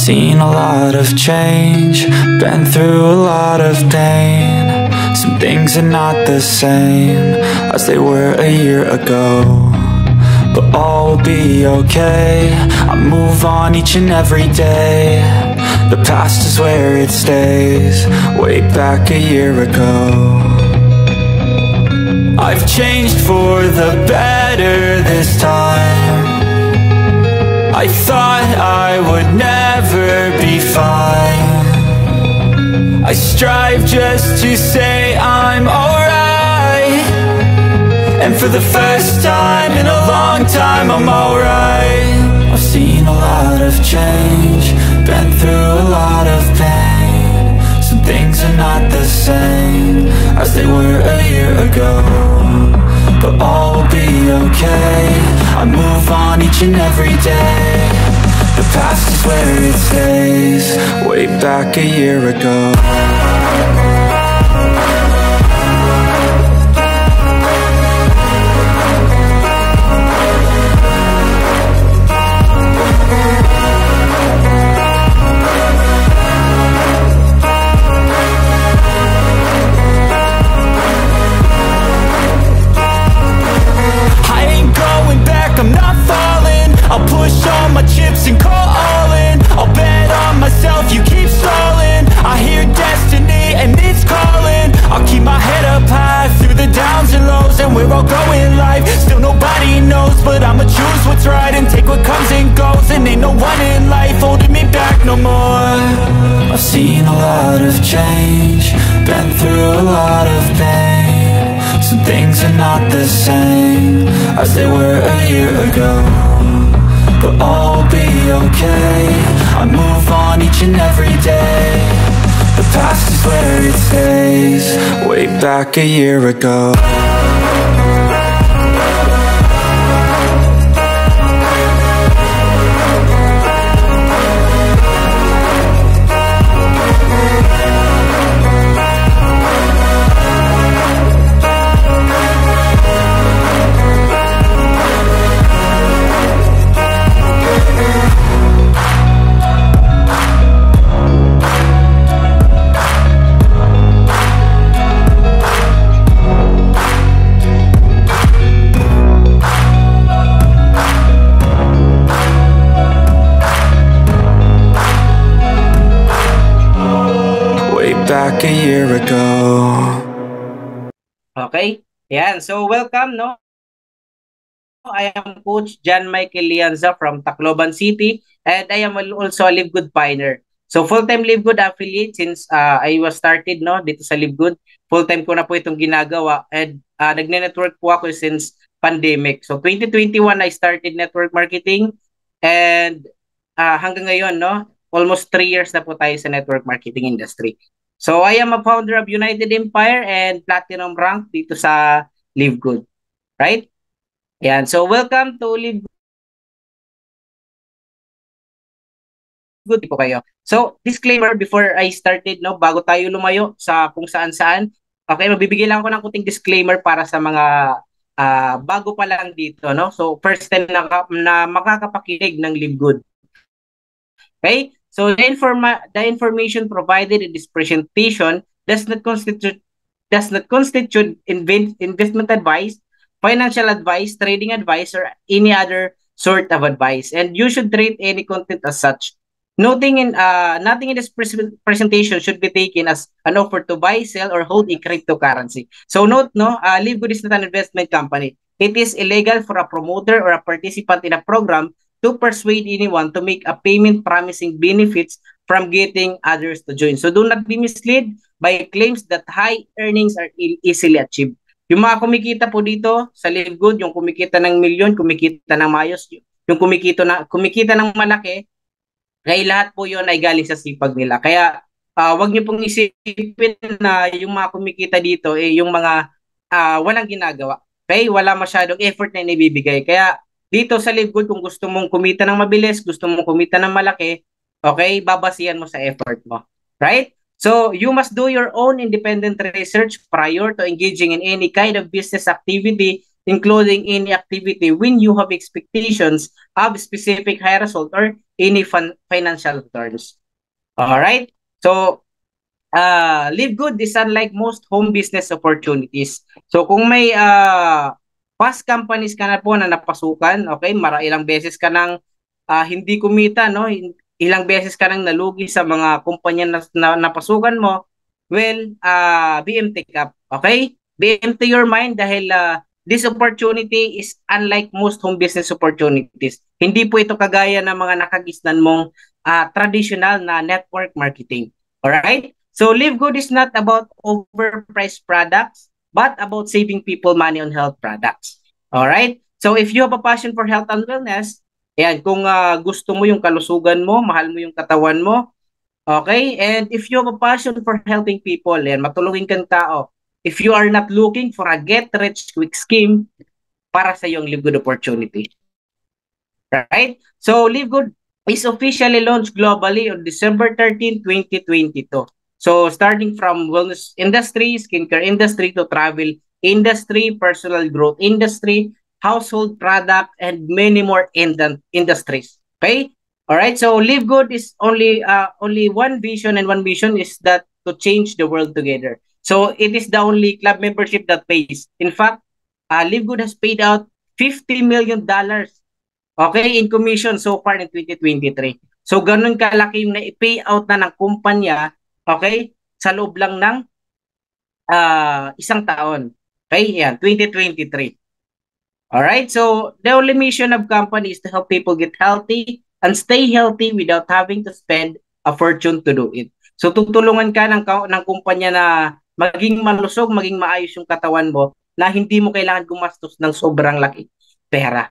Seen a lot of change, been through a lot of pain. Some things are not the same as they were a year ago, but all will be okay. I move on each and every day. The past is where it stays, way back a year ago. I've changed for the better this time. I thought I would never be fine. I strive just to say I'm alright, and for the first time in a long time I'm alright. I've seen a lot of change, been through a lot of pain. Some things are not the same as they were a year ago, but all will be okay. I move on each and every day. The past is where it stays, way back a year ago. I'm not falling, I'll push all my chips and call all in. I'll bet on myself, you keep stalling. I hear destiny and it's calling. I'll keep my head up high through the downs and lows, and we're all going live. Still nobody knows, but I'ma choose what's right and take what comes and goes. And ain't no one in life holding me back no more. I've seen a lot of change, been through a lot of pain. Some things are not the same as they were a year ago, but all will be okay. I move on each and every day. The past is where it stays, way back a year ago. Back a year ago. Okay, yan. So welcome, no? I am Coach John Michael Lianza from Tacloban City, and I am also a Live Good Pioneer. So full-time Live Good affiliate since I was started, no, dito sa Live Good. Full-time ko na po itong ginagawa, and nagne-network po ako since pandemic. So 2021 I started network marketing, and hanggang ngayon, no, almost 3 years na po tayo sa network marketing industry. So I am a founder of United Empire and Platinum rank dito sa Live Good. Right? Yan. So welcome to Live Good po kayo. So disclaimer before I started, no, bago tayo lumayo sa kung saan-saan. Okay, magbibigay lang ako ng kunting disclaimer para sa mga bago pa lang dito, no. So first time na makakapakinig ng Live Good. Okay? So the information provided in this presentation does not constitute investment advice, financial advice, trading advice, or any other sort of advice. And you should treat any content as such. Nothing in this presentation should be taken as an offer to buy, sell, or hold a cryptocurrency. So note, no, Live Good is not an investment company. It is illegal for a promoter or a participant in a program to persuade anyone to make a payment promising benefits from getting others to join. So do not be misled by claims that high earnings are easily achieved. Yung mga kumikita po dito sa Live Good, yung kumikita ng milyon, kumikita ng mayos, yung kumikita ng malaki, kaya lahat po yun ay galing sa sipag nila. Kaya wag niyo pong isipin na yung mga kumikita dito yung mga walang ginagawa. Okay? Wala masyadong effort na inibibigay. Kaya dito sa Live Good, kung gusto mong kumita ng mabilis, gusto mong kumita ng malaki, okay, babasihan mo sa effort mo. Right? So, you must do your own independent research prior to engaging in any kind of business activity including any activity when you have expectations of specific high result or any financial returns. All right. So, live good is unlike most home business opportunities. So, kung may past companies ka na po na napasukan, okay, ilang beses ka nang hindi kumita, no? Ilang beses ka nang nalugi sa mga kumpanya na napasukan mo, well, BMT up, okay? BMT your mind dahil this opportunity is unlike most home business opportunities. Hindi po ito kagaya ng mga nakagisnan mong traditional na network marketing. Alright? So, Live Good is not about overpriced products, but about saving people money on health products. Alright? So, if you have a passion for health and wellness, ayan, kung gusto mo yung kalusugan mo, mahal mo yung katawan mo, okay? And if you have a passion for helping people, ayan, matulungin kang tao. If you are not looking for a get-rich-quick scheme, para sa yung Live Good opportunity. Right? So, Live Good is officially launched globally on December 13, 2022. So, starting from wellness industry, skincare industry, to travel industry, personal growth industry, household product, and many more industries. Okay? All right. So Live Good is only one vision, and one mission is that to change the world together. So it is the only club membership that pays. In fact, Live Good has paid out $50 million, okay, in commission so far in 2023. So ganun kalaki yung na-pay out na ng kumpanya, okay, sa loob lang ng isang taon. Okay, yan, 2023. Alright, so the only mission of company is to help people get healthy and stay healthy without having to spend a fortune to do it. So tutulungan ka ng kumpanya na maging malusog, maging maayos yung katawan mo, na hindi mo kailangan gumastos ng sobrang laki pera.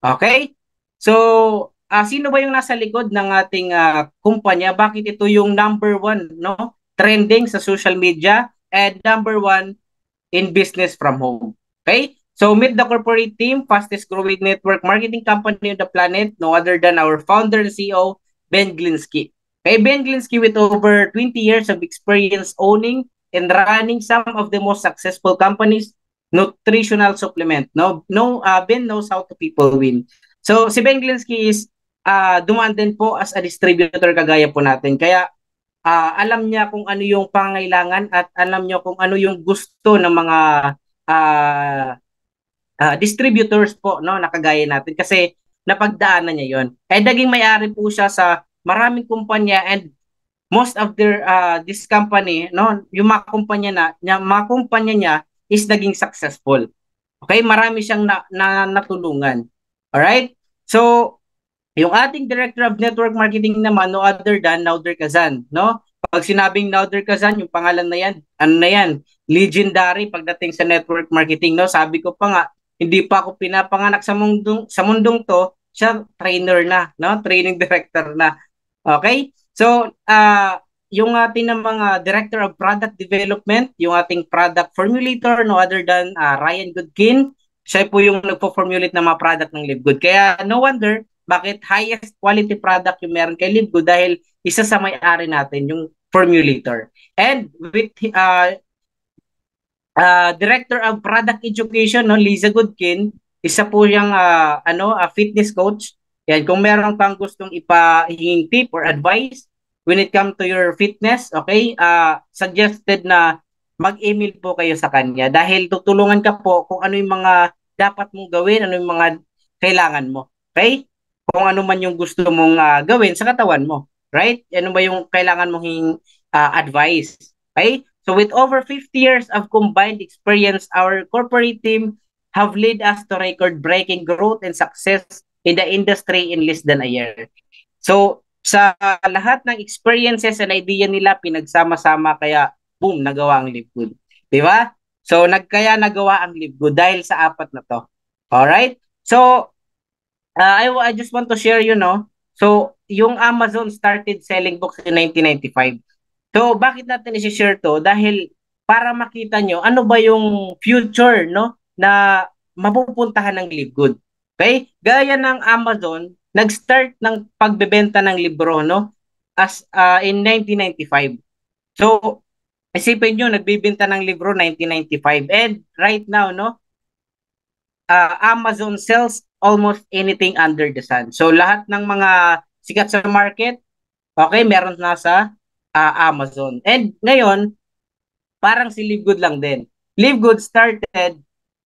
Okay? So, sino ba yung nasa likod ng ating kumpanya? Bakit ito yung number one, no? Trending sa social media and number one in business from home. Okay? So, meet the corporate team, fastest growing network marketing company on the planet, no other than our founder and CEO, Ben Glinsky. Okay, Ben Glinsky, with over 20 years of experience owning and running some of the most successful companies, nutritional supplement. Ben knows how to people win. So, si Ben Glinsky is dumaan din po as a distributor kagaya po natin. Kaya, alam niya kung ano yung pangailangan at alam niya kung ano yung gusto ng mga distributors po, no, nakagaya natin, kasi napagdaanan niya yon. Kaya naging may-ari po siya sa maraming kumpanya, and most of their this company, no, yung mga kumpanya niya is naging successful. Okay, marami siyang natulungan. All right? So, yung ating Director of Network Marketing naman, no other than Nauder Kazan, no? Pag sinabing Nauder Kazan, yung pangalan na yan, ano na yan, legendary pagdating sa network marketing, no? Sabi ko pa nga, hindi pa ako pinapanganak sa mundong to, siya trainer na, no? Training director na. Okay? So, yung ating ng mga Director of Product Development, yung ating product formulator, no other than Ryan Goodkin, siya po yung nagpo-formulate ng mga product ng Live Good. Kaya no wonder bakit highest quality product yung meron kay Live Good, dahil isa sa may-ari natin yung formulator. And with Director of Product Education, no, Liza Goodkin, isa po yung fitness coach. Yan, kung meron kang gustong ipahinging tip or advice when it comes to your fitness, okay, suggested na mag-email po kayo sa kanya, dahil tutulungan ka po kung ano yung mga dapat mong gawin, ano yung mga kailangan mo. Okay? Kung ano man yung gusto mong gawin sa katawan mo. Right? Ano ba yung kailangan mong advice? Okay? So with over 50 years of combined experience, our corporate team have led us to record-breaking growth and success in the industry in less than a year. So sa lahat ng experiences and idea nila, pinagsama-sama, kaya boom, nagawa ang Live Good. Di ba? So kaya nagawa ang Live Good dahil sa apat na to. Alright? So I just want to share, so yung Amazon started selling books in 1995. So bakit natin i-share to? Dahil para makita nyo ano ba yung future, no, na mapupuntahan ng Live Good. Okay? Gaya ng Amazon, nag-start ng pagbebenta ng libro, no, as in 1995. So isipin nyo, nagbibenta ng libro 1995, and right now, no, Amazon sells almost anything under the sun. So lahat ng mga sikat sa market, okay, meron na sa Amazon. And ngayon, parang si Live Good lang din. Live Good started,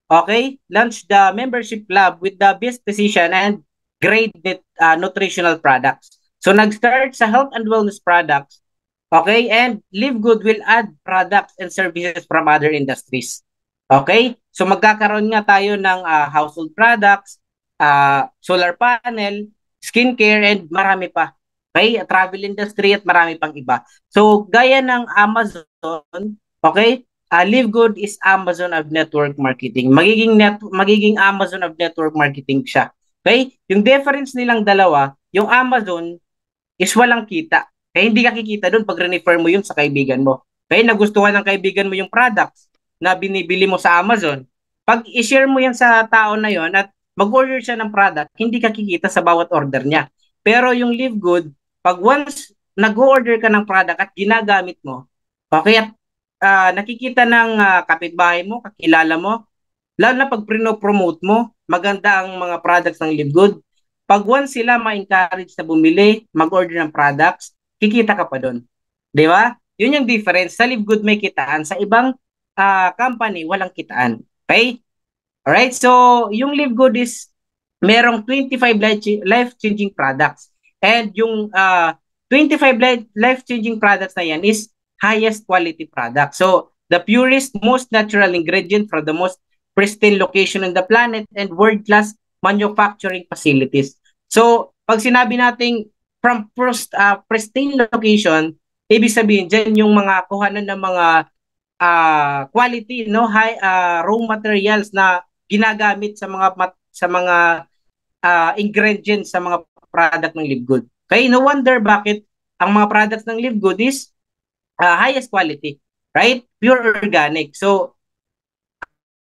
okay, launched the membership club with the best physician and great nutritional products. So nag-start sa health and wellness products, okay, and Live Good will add products and services from other industries. Okay? So magkakaroon nga tayo ng household products, solar panel, skincare, and marami pa. Okay? Travel industry at marami pang iba. So gaya ng Amazon, okay? Live Good is Amazon of network marketing. Magiging Amazon of network marketing siya. Okay? Yung difference nilang dalawa, yung Amazon is walang kita. Kaya hindi ka kikita doon pag refer mo yun sa kaibigan mo. Kaya nagustuhan ng kaibigan mo yung products na binibili mo sa Amazon. Pag i-share mo yan sa tao na yon at mag-order siya ng product, hindi ka kikita sa bawat order niya. Pero yung Live Good, pag once nag-order ka ng product at ginagamit mo, okay, at nakikita ng kapitbahay mo, kakilala mo, lalo na pag promote mo, maganda ang mga products ng Live Good. Pag once sila ma-encourage na bumili, mag-order ng products, kikita ka pa doon. Di ba? Yun yung difference. Sa Live Good may kitaan, sa ibang company walang kitaan. Okay? Alright? So, yung Live Good is merong 25 life-changing products. And yung 25 life-changing products na yan is highest quality product. So, the purest, most natural ingredient from the most pristine location on the planet and world-class manufacturing facilities. So, pag sinabi nating from pristine location, ibig sabihin dyan yung mga kuhanan ng mga quality, no, high raw materials na ginagamit sa mga ingredients sa mga product ng Live Good. Okay, no wonder bakit ang mga products ng Live Good is highest quality, right? Pure organic. So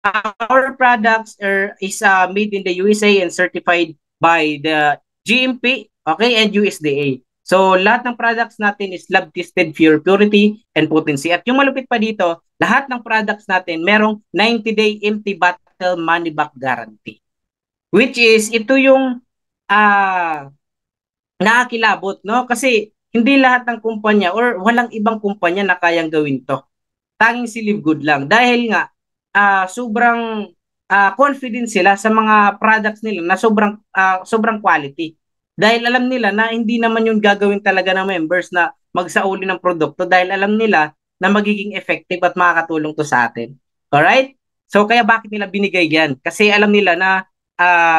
our products is made in the USA and certified by the GMP, okay, and USDA. So lahat ng products natin is lab tested for purity and potency. At yung malupit pa dito, lahat ng products natin merong 90-day empty bottle money back guarantee. Which is ito yung nakakilabot, no? Kasi hindi lahat ng kumpanya or walang ibang kumpanya na kayang gawin to. Tanging si Live Good lang. Dahil nga sobrang confident sila sa mga products nila na sobrang quality. Dahil alam nila na hindi naman yung gagawin talaga ng members na magsauli ng produkto dahil alam nila na magiging effective at makakatulong to sa atin. Alright? So kaya bakit nila binigay yan? Kasi alam nila na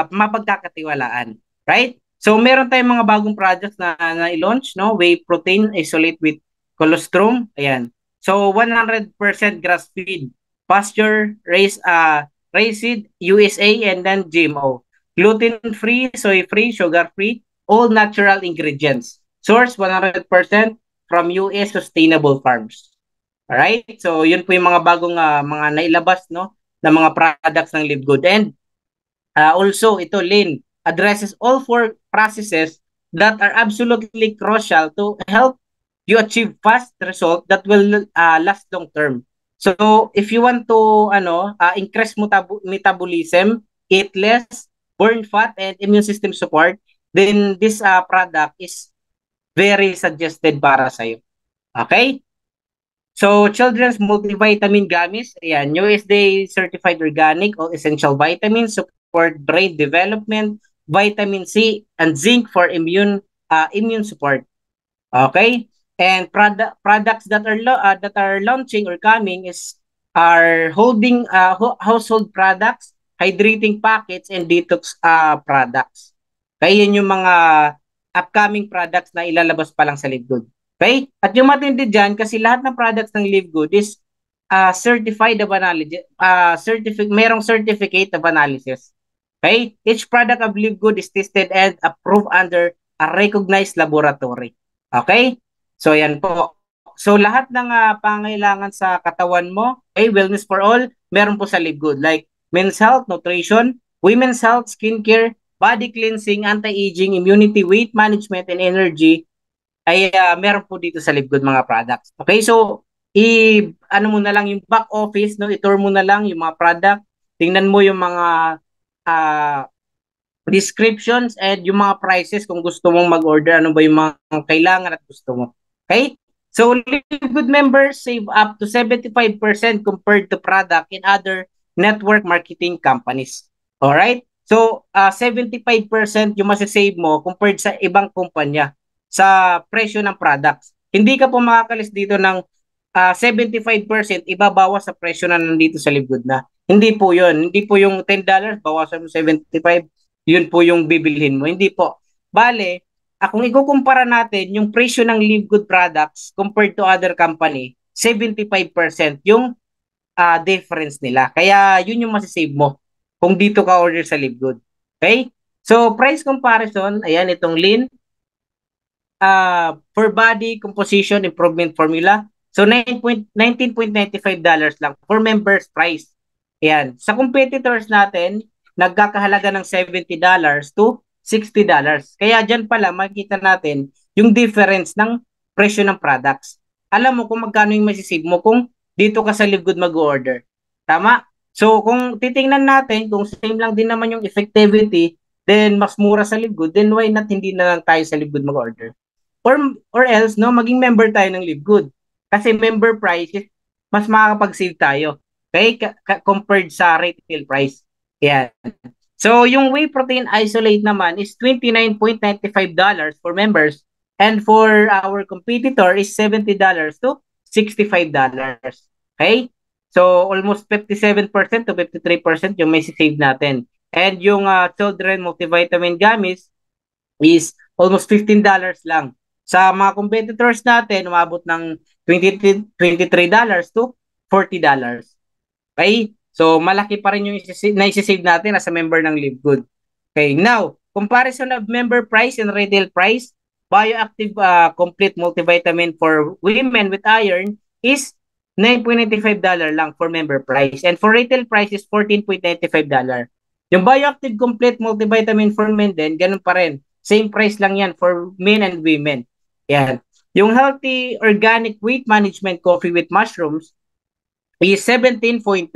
mapagkakatiwalaan. Right? So meron tayong mga bagong products na i-launch, no? Whey protein isolate with colostrum. Ayan. So 100% grass-fed, pasture raised USA and then GMO. Gluten-free, soy-free, sugar-free, all natural ingredients. Source 100% from US sustainable farms. Alright? So yun po yung mga bagong mga nailabas, no, na mga products ng Live Good. And also ito Lean addresses all four processes that are absolutely crucial to help you achieve fast result that will last long term. So if you want to increase metabolism, eat less, burn fat, and immune system support, then this product is very suggested para sa iyo. Okay? So children's multivitamin gummies, ayan, USDA certified organic, all essential vitamins, support brain development, vitamin C and zinc for immune support. Okay? And products that are launching or coming are holding household products, hydrating packets, and detox products. Kaya yun yung mga upcoming products na ilalabas pa lang sa Live Good. Okay? At yung matindi dyan, kasi lahat ng products ng Live Good is certified of analysis, merong certificate of analysis. Okay? Each product of Live Good is tested and approved under a recognized laboratory. Okay? So yan po. So lahat ng pangailangan sa katawan mo, okay, wellness for all, meron po sa Live Good. Like men's health, nutrition, women's health, skincare, body cleansing, anti-aging, immunity, weight management, and energy, ay meron po dito sa Live Good mga products. Okay, so ano mo na lang yung back office, no, i-tour mo na lang yung mga product, tingnan mo yung mga descriptions and yung mga prices kung gusto mong mag-order, ano ba yung mga kailangan at gusto mo. Okay? So, Livegood members save up to 75% compared to product in other network marketing companies. Alright? So, 75% yung masasave mo compared sa ibang kumpanya sa presyo ng products. Hindi ka po makakalis dito ng 75% ibabawas sa presyo na nandito sa Livegood na. Hindi po yun. Hindi po yung $10, bawasan mo 75, yun po yung bibilhin mo. Hindi po. Bale, kung ikukumpara natin yung presyo ng Livegood products compared to other company, 75% yung difference nila. Kaya yun yung masisave mo kung dito ka order sa Livegood. Okay? So, price comparison, ayan, itong Lean, for body composition improvement formula. So, $19.95 lang for members price. Ayan. Sa competitors natin, nagkakahalaga ng $70 to $60. Kaya dyan pala makikita natin yung difference ng presyo ng products. Alam mo kung magkano yung masisave mo kung dito ka sa Livegood mag-order. Tama? So, kung titingnan natin, kung same lang din naman yung effectivity, then mas mura sa Livegood, then why not hindi na lang tayo sa Livegood mag-order? Or else, no, maging member tayo ng Livegood. Kasi member price, mas makakapag-save tayo. Okay? Compared sa retail price. Yan. So, yung whey protein isolate naman is $29.95 for members. And for our competitor is $70 to $65. Okay? So, almost 57% to 53% yung may save natin. And yung children multivitamin gummies is almost $15 lang. Sa mga competitors natin, umabot ng $23 to $40. Okay? So, malaki pa rin yung na-save natin as a member ng Livegood. Okay, now, comparison of member price and retail price, Bioactive Complete Multivitamin for women with iron is $9.95 lang for member price. And for retail price is $14.95. Yung Bioactive Complete Multivitamin for men din, ganun pa rin. Same price lang yan for men and women. Yan. Yung Healthy Organic Weight Management Coffee with Mushrooms is $17.95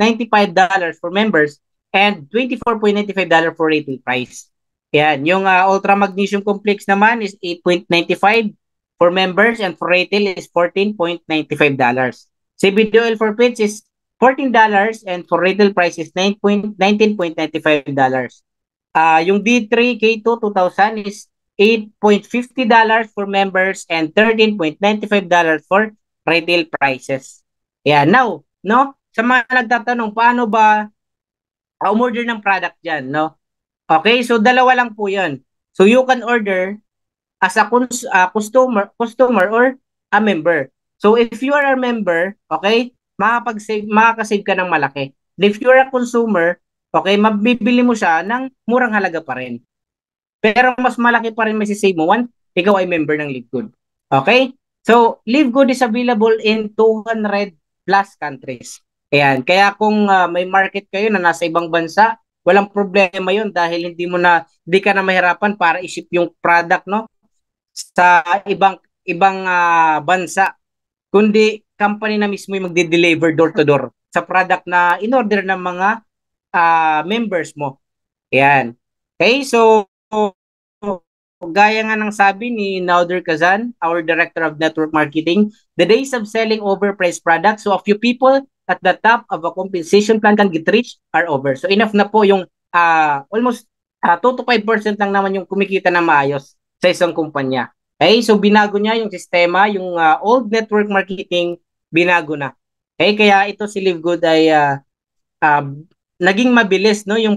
for members and $24.95 for retail price. Yan. Yung Ultra Magnesium Complex naman is $8.95 for members and for retail is $14.95. CBD oil for pets is $14 and for retail price is $19.95. Yung D3 K2 2000 is $8.50 for members and $13.95 for retail prices. Yeah, now, no? Sa mga nagtatanong, paano ba umorder ng product dyan, no? Okay, so dalawa lang po yan. So you can order as a customer or a member. So if you are a member, okay, makakasave ka ng malaki. If you are a consumer, okay, mabibili mo siya ng murang halaga pa rin. Pero mas malaki pa rin masisave mo once ikaw ay member ng Livegood. Okay? So, Livegood is available in 200 plus countries. Ayan. Kaya kung may market kayo na nasa ibang bansa, walang problema yun dahil hindi ka na mahirapan para isip yung product, no, sa ibang bansa. Kundi company na mismo yung magde-deliver door to door sa product na in-order ng mga members mo. Ayan. Okay, so gaya nga ng sabi ni Nauder Kazan, our Director of Network Marketing, the days of selling overpriced products so a few people at the top of a compensation plan can get rich are over. So enough na po yung almost 2 to 5% lang naman yung kumikita na maayos sa isang kumpanya. Okay, so binago niya yung sistema, yung old network marketing, binago na. Okay, kaya ito si Livegood ay naging mabilis, no, yung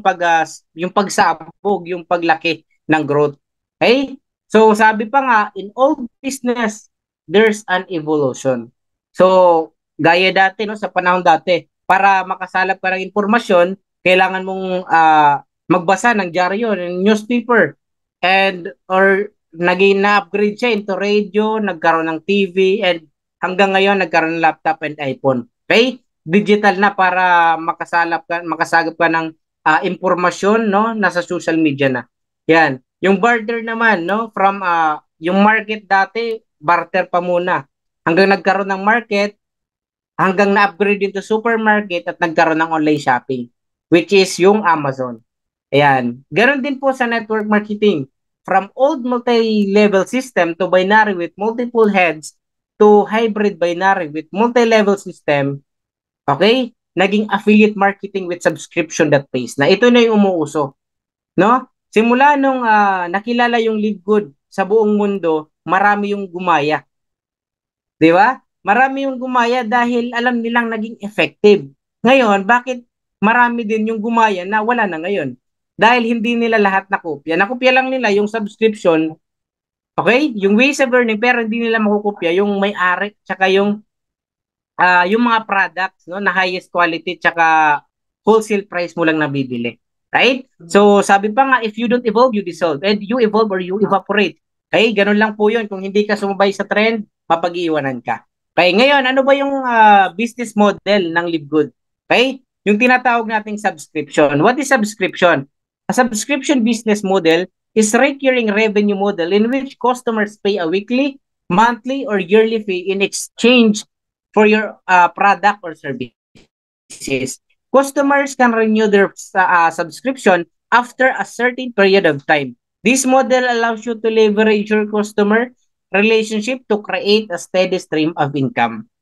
pagsabog, yung paglaki ng growth. Okay? So sabi pa nga, in all business there's an evolution. So gaya dati, no, sa panahon dati, para makasalap ka ng impormasyon, kailangan mong magbasa ng dyaryo, ng newspaper, or naging na-upgrade siya into radio, nagkaroon ng TV, and hanggang ngayon nagkaroon ng laptop and iPhone. Okay? Digital na para makasagap ka ng impormasyon, no, nasa social media na. Yan. Yung barter naman, no, from yung market dati, barter pa muna. Hanggang nagkaroon ng market, hanggang na-upgrade into supermarket at nagkaroon ng online shopping, which is yung Amazon. Ayan. Ganon din po sa network marketing. From old multi-level system to binary with multiple heads to hybrid binary with multi-level system, okay? Naging affiliate marketing with subscription that pays. Na ito na yung umuuso, no? Simula nung nakilala yung LiveGood sa buong mundo, marami yung gumaya. 'Di ba? Marami yung gumaya dahil alam nilang naging effective. Ngayon, bakit marami din yung gumaya na wala na ngayon? Dahil hindi nila lahat nakopya. Nakopya lang nila yung subscription, okay? Yung ways of earning, pero hindi nila makukopya yung may-ari tsaka yung mga products, no, na highest quality tsaka wholesale price mo lang nabibili. Right? So, sabi pa nga, if you don't evolve, you dissolve. And you evolve or you evaporate. Okay? Ganun lang po yun. Kung hindi ka sumabay sa trend, mapag-iiwanan ka. Okay? Ngayon, ano ba yung business model ng LiveGood? Okay? Yung tinatawag nating subscription. What is subscription? A subscription business model is recurring revenue model in which customers pay a weekly, monthly, or yearly fee in exchange for your product or services. Customers can renew their subscription after a certain period of time. This model allows you to leverage your customer relationship to create a steady stream of income.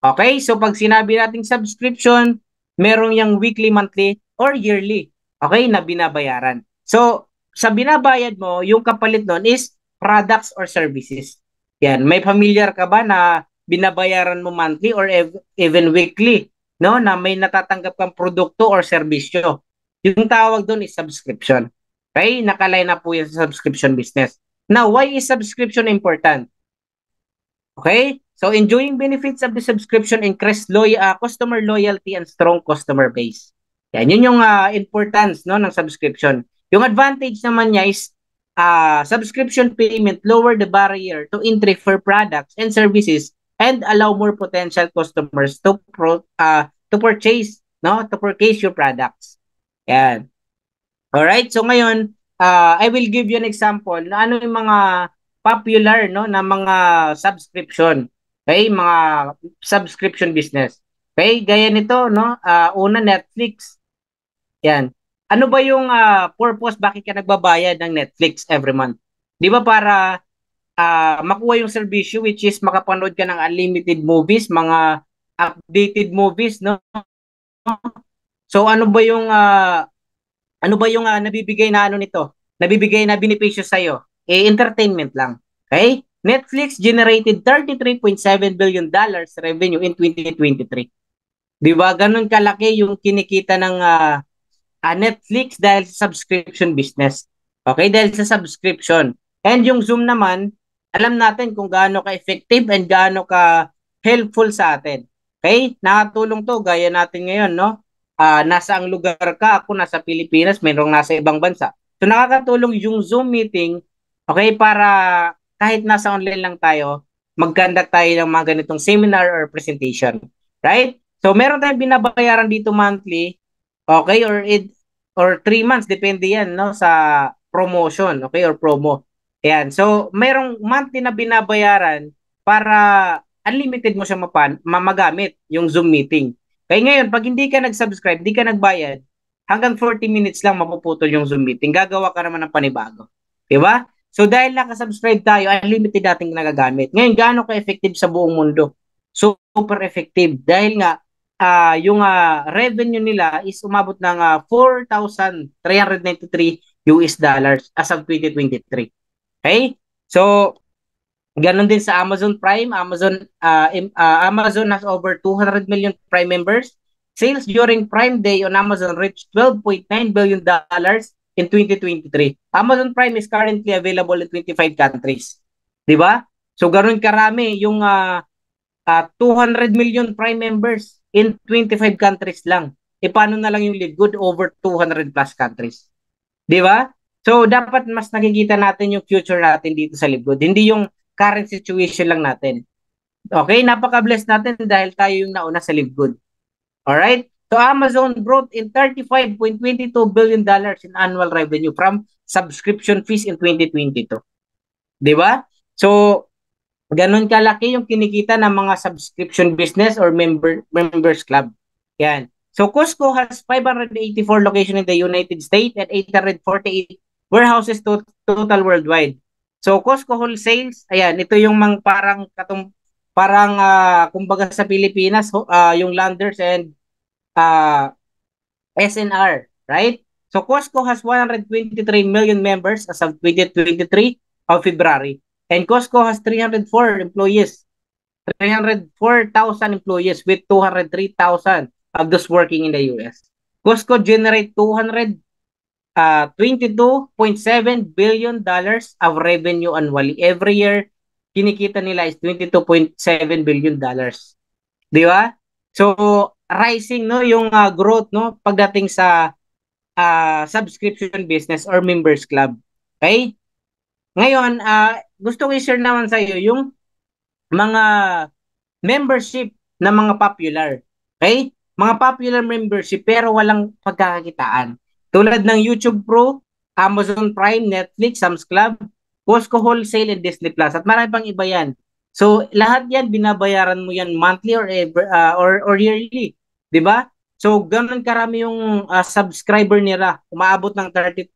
Okay? So pag sinabi nating subscription, merong yung weekly, monthly, or yearly. Okay? Na binabayaran. So, sa binabayad mo, yung kapalit nun is products or services. Yan. May familiar ka ba na binabayaran mo monthly or even weekly, no? Na may natatanggap kang produkto or serbisyo. Yung tawag doon is subscription. Okay? Nakalay na po yan sa subscription business. Now, why is subscription important? Okay? So, enjoying benefits of the subscription increase customer loyalty and strong customer base. Yan, yun yung importance, no, ng subscription. Yung advantage naman niya is subscription payment lower the barrier to entry for products and services and allow more potential customers to purchase, no, to purchase your products. Yan. All right? So ngayon, I will give you an example na ano yung mga popular, no, na mga subscription. Okay, mga subscription business. Okay, gaya nito, no, una Netflix. Yan. Ano ba yung purpose bakit ka nagbabayad ng Netflix every month? 'Di ba para makuha yung serbisyo which is makapanood ka ng unlimited movies, mga updated movies, no? So ano ba yung nabibigay na ano nito? Nabibigay na benepisyo sa iyo? Entertainment lang. Okay? Netflix generated $33.7 billion revenue in 2023. 'Di ba? Ganun kalaki yung kinikita ng Netflix dahil sa subscription business. Okay? Dahil sa subscription. And yung Zoom naman, alam natin kung gaano ka-effective and gaano ka-helpful sa atin. Okay? Nakatulong to, gaya natin ngayon, no? Nasa ang lugar ka, ako nasa Pilipinas, mayroong nasa ibang bansa. So nakakatulong yung Zoom meeting, okay, para kahit nasa online lang tayo, mag-conduct tayo ng mga ganitong seminar or presentation. Right? So meron tayong binabayaran dito monthly, okay, or 3 months, depende yan, no, sa promotion, okay, or promo. Ayan. So merong monthly na binabayaran para unlimited mo siya magamit yung Zoom meeting. Kaya ngayon, pag hindi ka nag-subscribe, hindi ka nagbayad, hanggang 40 minutes lang mapuputol yung Zoom meeting. Gagawa ka naman ng panibago. Diba? So dahil nakasubscribe tayo, unlimited nating nagagamit. Ngayon, gaano ka-effective sa buong mundo? Super effective. Dahil nga, yung revenue nila is umabot ng $4,393 as of 2023. Okay? So, ganun din sa Amazon Prime. Amazon has over 200 million Prime members. Sales during Prime Day on Amazon reached $12.9 billion in 2023. Amazon Prime is currently available in 25 countries. Di ba? So, ganun karami yung 200 million Prime members in 25 countries lang. E paano na lang yung LiveGood over 200 plus countries? Di ba? So, dapat mas nakikita natin yung future natin dito sa LiveGood. Hindi yung current situation lang natin. Okay? Napaka-blessed natin dahil tayo yung nauna sa LiveGood. Alright? So, Amazon brought in $35.22 billion in annual revenue from subscription fees in 2022. Di ba? So, ganun kalaki yung kinikita ng mga subscription business or members club. Yan. So Costco has 584 locations in the United States and 848 warehouses total worldwide. So Costco Wholesales, ayan, ito yung parang kumbaga sa Pilipinas, yung Landers and uh, SNR, right? So Costco has 123 million members as of 2023 of February. And Costco has 304 employees, 304,000 employees with 203,000 of those working in the US. Costco generate 22.7 billion dollars of revenue annually. Every year, kinikita nila is 22.7 billion dollars. Di ba? So, rising no yung growth no pagdating sa subscription business or members club. Okay? Ngayon, gusto ko i-share naman sa iyo yung mga membership na mga popular. Okay? Mga popular membership pero walang pagkakakitaan. Tulad ng YouTube Pro, Amazon Prime, Netflix, Sam's Club, Costco Wholesale, and Disney Plus. At marami pang iba yan. So, lahat yan, binabayaran mo yan monthly or yearly. Di ba? So, ganun karami yung subscriber nila. Umaabot ng 30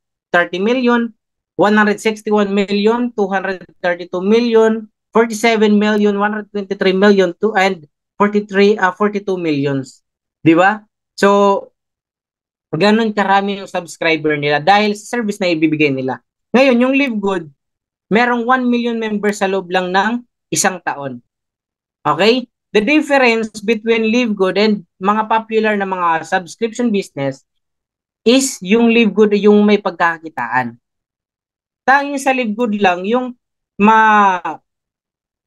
million, 161 million, 232 million, 47 million, 123 million, and 42 millions. Di ba? So, ganun karami yung subscriber nila dahil sa service na ibibigay nila. Ngayon, yung Live Good, merong 1 million members sa loob lang ng isang taon. Okay? The difference between Live Good and mga popular na mga subscription business is yung Live Good yung may pagkakakitaan. Tanging sa Live Good lang yung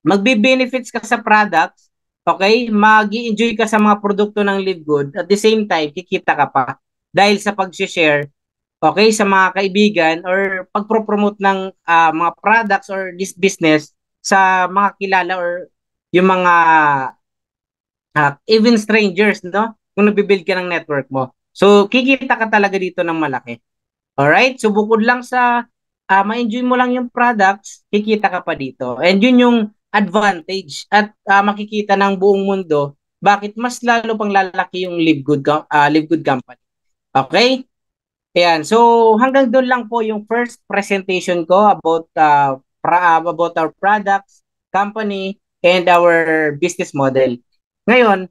magbe-benefits ka sa products, okay? Mag-i-enjoy ka sa mga produkto ng Live Good, at the same time, kikita ka pa dahil sa pag-share, okay, sa mga kaibigan or pagpro-promote ng mga products or this business sa mga kilala or yung mga even strangers, no? Kung nagbe-build ka ng network mo. So, kikita ka talaga dito ng malaki. Alright? So, bukod lang sa ma-enjoy mo lang yung products, kikita ka pa dito. And yun yung advantage at makikita ng buong mundo bakit mas lalo pang lalaki yung Live Good Company. Okay? Ayan. So, hanggang doon lang po yung first presentation ko about our products, company, and our business model. Ngayon,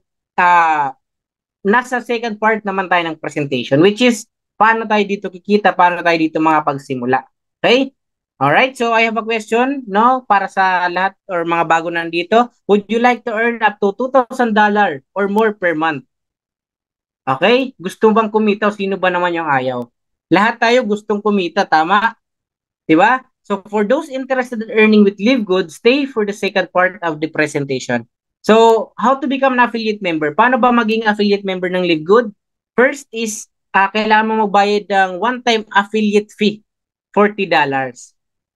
nasa second part naman tayo ng presentation, which is paano tayo dito kikita, paano tayo dito makapagsimula. Okay? Alright, so I have a question, no, para sa lahat or mga bago nandito. Would you like to earn up to $2,000 or more per month? Okay? Gusto bang kumita o sino ba naman yung ayaw? Lahat tayo gustong kumita, tama? Diba? So for those interested in earning with Live Good, stay for the second part of the presentation. So, how to become an affiliate member? Paano ba maging affiliate member ng Live Good? First is, kailangan mo magbayad ng one-time affiliate fee, $40.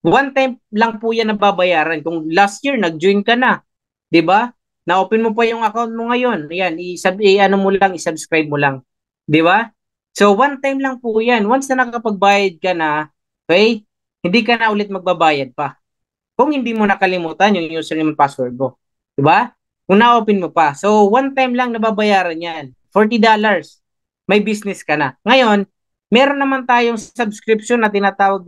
One time lang po yan na babayaran. Kung last year, nag-join ka na, di ba? Na-open mo pa yung account mo ngayon. Ayan, i-subscribe mo lang. Di ba? So, one time lang po yan. Once na nakapagbayad ka na, okay, hindi ka na ulit magbabayad pa. Kung hindi mo nakalimutan yung username and password mo. Di ba? Kung na-open mo pa. So, one time lang nababayaran yan. $40. May business ka na. Ngayon, meron naman tayong subscription na tinatawag,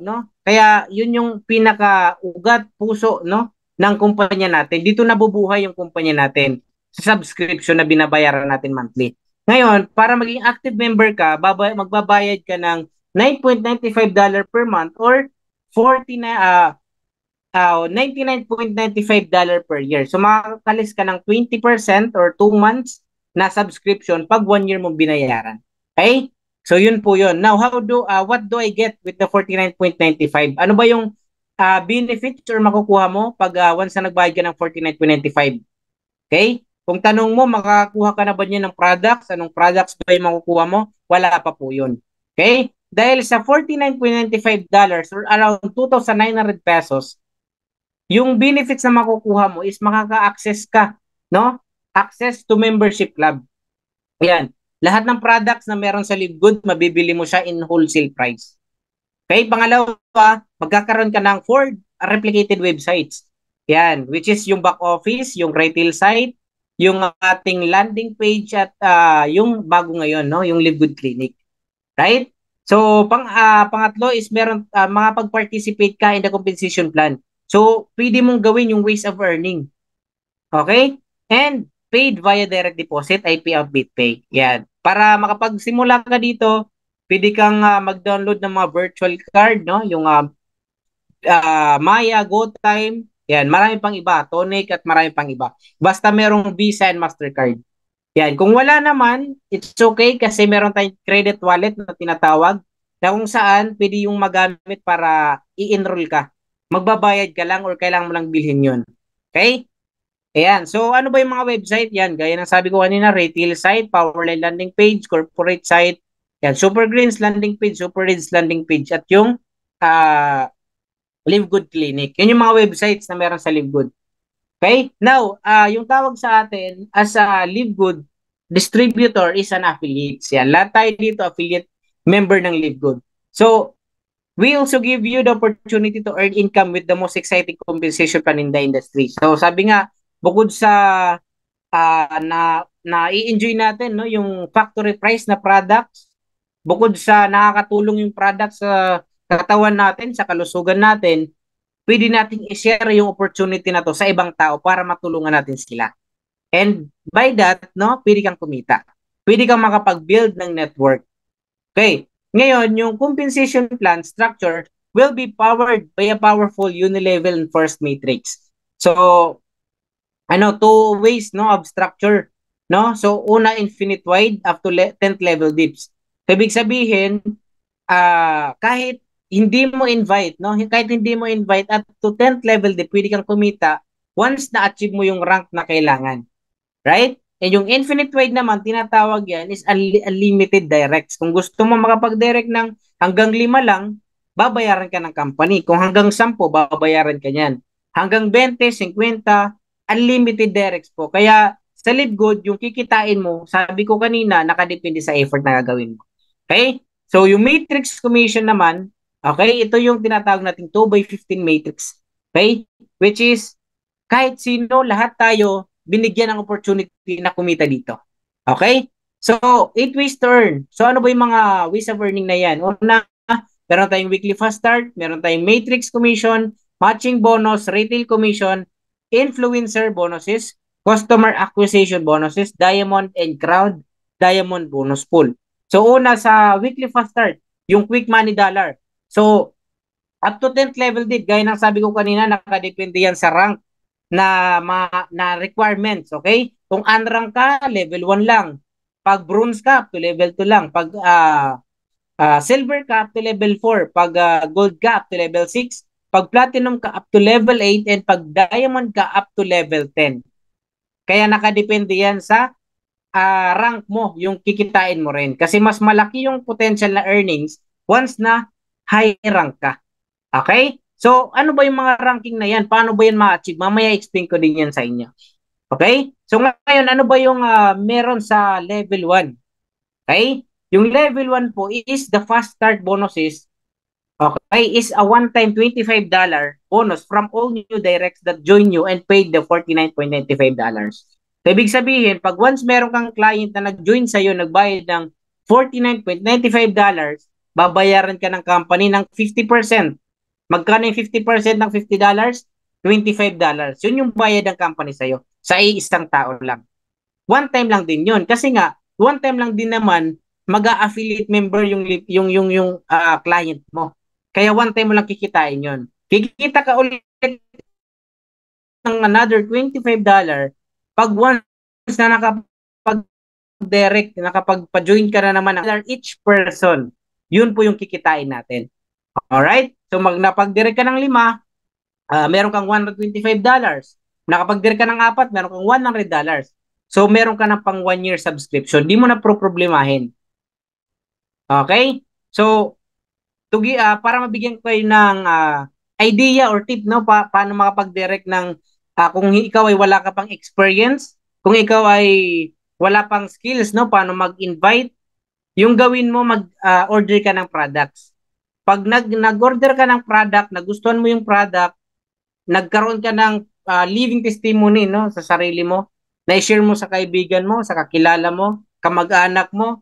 no? Kaya yun yung pinaka-ugat, puso, no, ng kumpanya natin. Dito nabubuhay yung kumpanya natin sa subscription na binabayaran natin monthly. Ngayon, para maging active member ka, magbabayad ka ng $9.95 per month or $99.95 per year. So makakalis ka ng 20% or 2 months na subscription pag 1 year mo binayaran. Okay? So yun po yun. Now, what do I get with the 49.95? Ano ba yung benefits or makukuha mo pag once na nagbayad ka ng 49.95? Okay? Kung tanong mo, makakuha ka na ba niya ng products? Anong products ba yung makukuha mo? Wala pa po yun. Okay? Dahil sa $49.95 or around 2,900 pesos, yung benefits na makukuha mo is makaka-access ka, no? Access to membership club. Ayan. Lahat ng products na meron sa Live Good, mabibili mo siya in wholesale price. Okay? Pangalawa, magkakaroon ka ng 4 replicated websites. Yan, which is yung back office, yung retail site, yung ating landing page at yung bago ngayon, no, yung Live Good Clinic. Right? So, pangatlo is meron makapag-participate ka in the compensation plan. So, pwede mong gawin yung ways of earning. Okay? And paid via direct deposit, ay payout BitPay. Yan. Para makapagsimula ka dito, pwede kang mag-download ng mga virtual card, no? Yung Maya, GoTime, yan, marami pang iba, Tonic at marami pang iba. Basta merong Visa and Mastercard. Yan, kung wala naman, it's okay kasi meron tayong credit wallet na tinatawag na kung saan pwede yung magamit para i-enroll ka. Magbabayad ka lang or kailangan mo lang bilhin yun. Okay? Ayan. So, ano ba yung mga website? Yan, gaya ng sabi ko kanina, retail site, Powerline landing page, corporate site, yan, Super Greens landing page, Super Reads landing page, at yung Live Good Clinic. Yun yung mga websites na meron sa Live Good. Okay? Now, yung tawag sa atin as a Live Good distributor is an affiliate. Yan. Lahat tayo dito affiliate member ng Live Good. So, we also give you the opportunity to earn income with the most exciting compensation plan in the industry. So, sabi nga, bukod sa na i-enjoy natin, no, yung factory price na products, bukod sa nakakatulong yung products sa katawan natin, sa kalusugan natin, pwede nating i-share yung opportunity na to sa ibang tao para matulungan natin sila. And by that, no, pwede kang kumita. Pwede kang makapag-build ng network. Okay. Ngayon, yung compensation plan structure will be powered by a powerful unilevel and force matrix. So, two ways, no, of structure, no? So, una, infinite wide up to 10th level dips. So, ibig sabihin, kahit hindi mo invite, no? Kahit hindi mo invite at to 10th level dip, pwede kang kumita once na-achieve mo yung rank na kailangan. Right? And yung infinite wide naman, tinatawag yan is unlimited directs. Kung gusto mo makapag-direct ng hanggang 5 lang, babayaran ka ng company. Kung hanggang 10, babayaran ka niyan. Hanggang 20, 50, unlimited directs po. Kaya sa LiveGood, yung kikitain mo, sabi ko kanina, nakadepende sa effort na gagawin mo. Okay? So yung matrix commission naman, okay, ito yung tinatawag nating 2x15 matrix. Okay? Which is, kahit sino, lahat tayo, binigyan ng opportunity na kumita dito. Okay? So, 8 ways to earn. So, ano ba yung mga ways of earning na yan? Una, meron tayong weekly fast start, meron tayong matrix commission, matching bonus, retail commission, influencer bonuses, customer acquisition bonuses, diamond and crowd diamond bonus pool. So, una sa weekly fast start, yung quick money dollar. So, up to 10th level din, gaya ng sabi ko kanina, nakadepende yan sa rank na requirements, okay? Kung unrank ka, level 1 lang. Pag bronze ka, up to level 2 lang. Pag silver ka, up to level 4. Pag gold ka, up to level 6. Pag platinum ka, up to level 8. And pag diamond ka, up to level 10. Kaya nakadepende yan sa rank mo, yung kikitain mo rin. Kasi mas malaki yung potential na earnings once na high rank ka. Okay? So, ano ba yung mga ranking na yan? Paano ba yan ma-achieve? Mamaya explain ko din yan sa inyo. Okay? So, ngayon, ano ba yung meron sa level 1? Okay? Yung level 1 po is the fast start bonuses. Okay? Is a one-time $25 bonus from all new directs that join you and paid the $49.95. So, ibig sabihin, pag once meron kang client na nag-join sa'yo, nagbayad ng $49.95, babayaran ka ng company ng 50%. Magkano yung 50% ng $50? $25. Yun yung bayad ng company sa'yo. Sa isang tao lang. One time lang din yun. Kasi nga, one time lang din naman, mag-affiliate member yung client mo. Kaya one time mo lang kikitain yun. Kikita ka ulit ng another $25 pag once na nakapag-direct, nakapag-join ka na naman ng each person. Yun po yung kikitain natin. Alright? So, napag-direct ka ng 5, meron kang $125. Nakapag-direct ka ng 4, meron kang $100. So, meron ka ng pang 1-year subscription. Di mo na problemahin. Okay? So, para mabigyan ko kayo ng idea or tip, no, paano makapag-direct ng kung ikaw ay wala ka pang experience, kung ikaw ay wala pang skills, no, paano mag-invite, yung gawin mo, mag-order ka ng products. Pag nag-order ka ng product, nagustuhan mo yung product, nagkaroon ka ng living testimony, no, sa sarili mo, na-share mo sa kaibigan mo, sa kakilala mo, kamag-anak mo,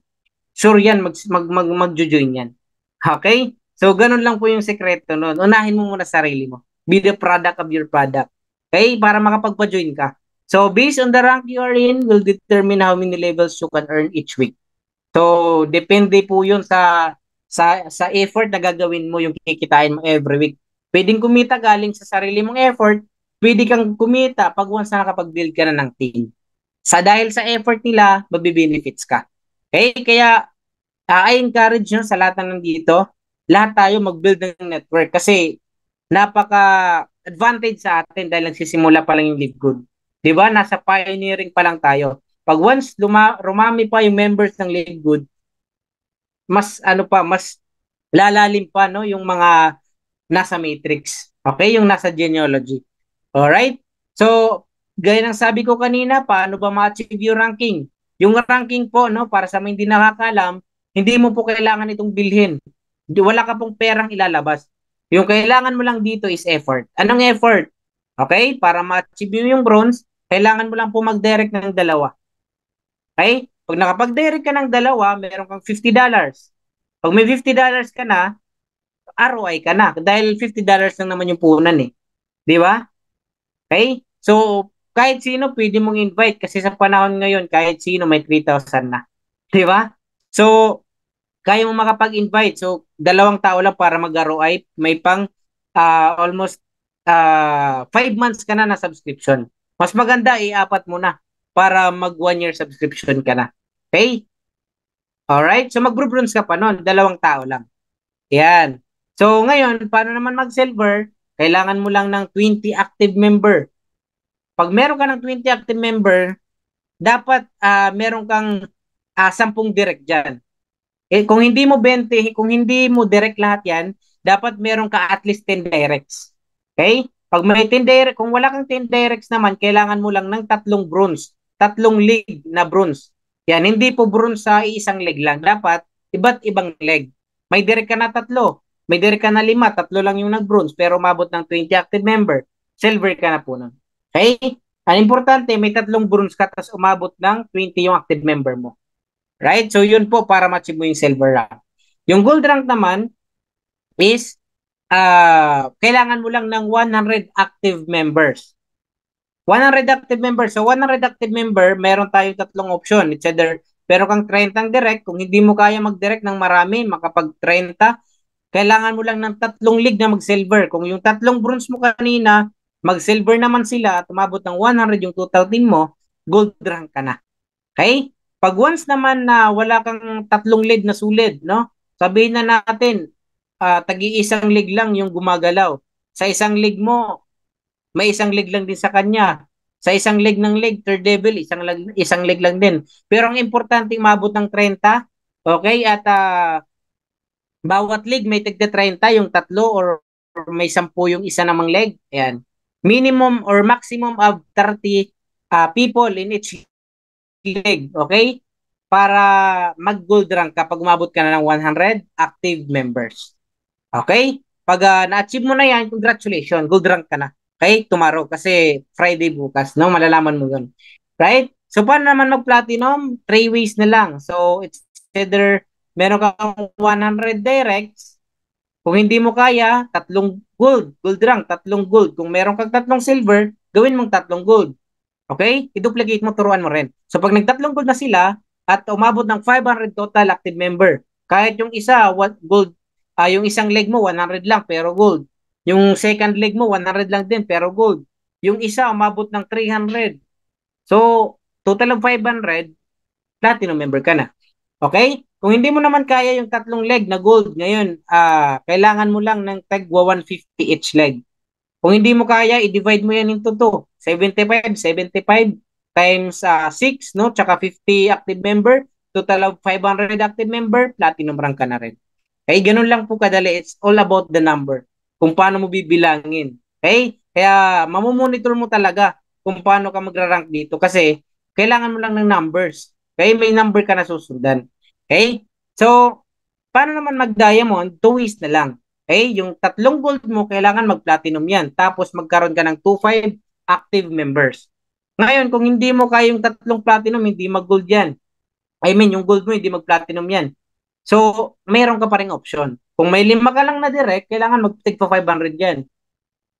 sure yan, mag-join yan. Okay? So, ganun lang po yung sekreto nun. Unahin mo muna sarili mo. Be the product of your product. Okay? Para makapagpa-join ka. So, based on the rank you are in, will determine how many levels you can earn each week. So, depende po yun sa effort na gagawin mo yung kikitain mo every week. Pwedeng kumita galing sa sarili mong effort, pwede kang kumita pag once na nakapag-build ka na ng team. Dahil sa effort nila, mabibenefits ka. Okay? Kaya, I encourage nyo sa lahat ng nandito, lahat tayo mag-build ng network kasi napaka-advantage sa atin dahil nagsisimula pa lang yung Live Good. Di ba? Nasa pioneering pa lang tayo. Pag once rumami pa yung members ng Live Good, mas lalalim pa no yung mga nasa matrix. Okay? Yung nasa genealogy. Alright? So, gaya ng sabi ko kanina, paano ba ma-achieve yung ranking? Yung ranking po, no, para sa mga hindi nakakalam, hindi mo po kailangan itong bilhin. Wala ka pong perang ilalabas. Yung kailangan mo lang dito is effort. Anong effort? Okay? Para ma-achieve yung bronze, kailangan mo lang po mag-direct ng dalawa. Okay? Pag nakapag-direct ka ng dalawa, meron kang $50. Pag may $50 ka na, ROI ka na. Dahil $50 lang naman yung punan eh. Di ba? Okay? So, kahit sino pwede mong invite kasi sa panahon ngayon, kahit sino may 3,000 na. Di ba? So, kaya mo makapag-invite. So, 2 tao lang para mag-ROI. May pang almost 5 months ka na subscription. Mas maganda, i-apat mo na para mag 1 year subscription ka na. Okay? Alright? So, mag-bronze ka pa nun. 2 tao lang. Yan. So, ngayon, paano naman mag-silver? Kailangan mo lang ng 20 active member. Pag meron ka ng 20 active member, dapat meron kang 10 direct dyan. Kung hindi mo 20, kung hindi mo direct lahat yan, dapat meron ka at least 10 directs. Okay? Pag may 10 direct, kung wala kang 10 directs naman, kailangan mo lang ng 3 bronze. 3 leg na bronze. Yan, hindi po bronze sa isang leg lang. Dapat, iba't ibang leg. May direct ka na 3, may direct ka na 5, 3 lang yung nag-bronze, pero umabot ng 20 active member, silver ka na po nun. Okay? Ang importante, may 3 bronze ka, tapos umabot ng 20 yung active member mo. Right? So, yun po para ma-achieve mo yung silver rank. Yung gold rank naman is kailangan mo lang ng 100 active members. 100 active members. So, 100 active member, meron tayong 3 option. It's either, pero kang 30 direct, kung hindi mo kaya mag-direct ng marami, makapag 30, kailangan mo lang ng 3 league na mag-silver. Kung yung 3 bronze mo kanina, mag-silver naman sila at umabot ng 100 yung total team mo, gold rank ka na. Okay? Pag once naman na wala kang 3 lead na sulit, no? Sabihin na natin, tagi-isang league lang yung gumagalaw. Sa isang league mo, may isang league lang din sa kanya. Sa isang league ng league, third devil, isang league lang din. Pero ang importante, maabot ng 30, okay? At bawat league may tigda 30, yung 3 or may 10 yung isa namang leg. Ayan. Minimum or maximum of 30 people in each leg, okay? Para mag-gold rank kapag umabot ka na ng 100 active members. Okay? Pag na-achieve mo na yan, congratulations, gold rank ka na. Okay? Tomorrow, kasi Friday bukas, no? Malalaman mo yun. Right? So, paano naman mag-platinum? 3 ways na lang. So, it's either meron kang 100 directs, kung hindi mo kaya, 3 gold rank, 3 gold. Kung meron kang 3 silver, gawin mong 3 gold. Okay? I-duplicate mo, turuan mo rin. So, pag nag-3 gold na sila, at umabot ng 500 total active member, kahit yung isa, gold, yung isang leg mo, 100 lang, pero gold. Yung second leg mo, 100 lang din, pero gold. Yung isa, umabot ng 300. So, total of 500, platinum member ka na. Okay? Kung hindi mo naman kaya yung 3 leg na gold, ngayon, kailangan mo lang ng tagwa 150 each leg. Kung hindi mo kaya, i-divide mo yan into 2. 75 times 6, no? Tsaka 50 active member, total of 500 active member, platinum rank ka na rin. Okay? Ganun lang po kadali. It's all about the number. Kung paano mo bibilangin. Okay? Kaya, mamumonitor mo talaga kung paano ka magra-rank dito kasi kailangan mo lang ng numbers. Okay? May number ka na susundan. Okay? So, paano naman mag-diamond? 2 ways na lang. Okay? Yung 3 gold mo, kailangan mag-platinum yan. Tapos magkaroon ka ng 25 active members. Ngayon, kung hindi mo kayong tatlong platinum, hindi mag-gold yan. I mean, yung gold mo, hindi mag-platinum yan. So, mayroon ka pa ring option. Kung may 5 ka lang na direct, kailangan mag-take pa 500 yan.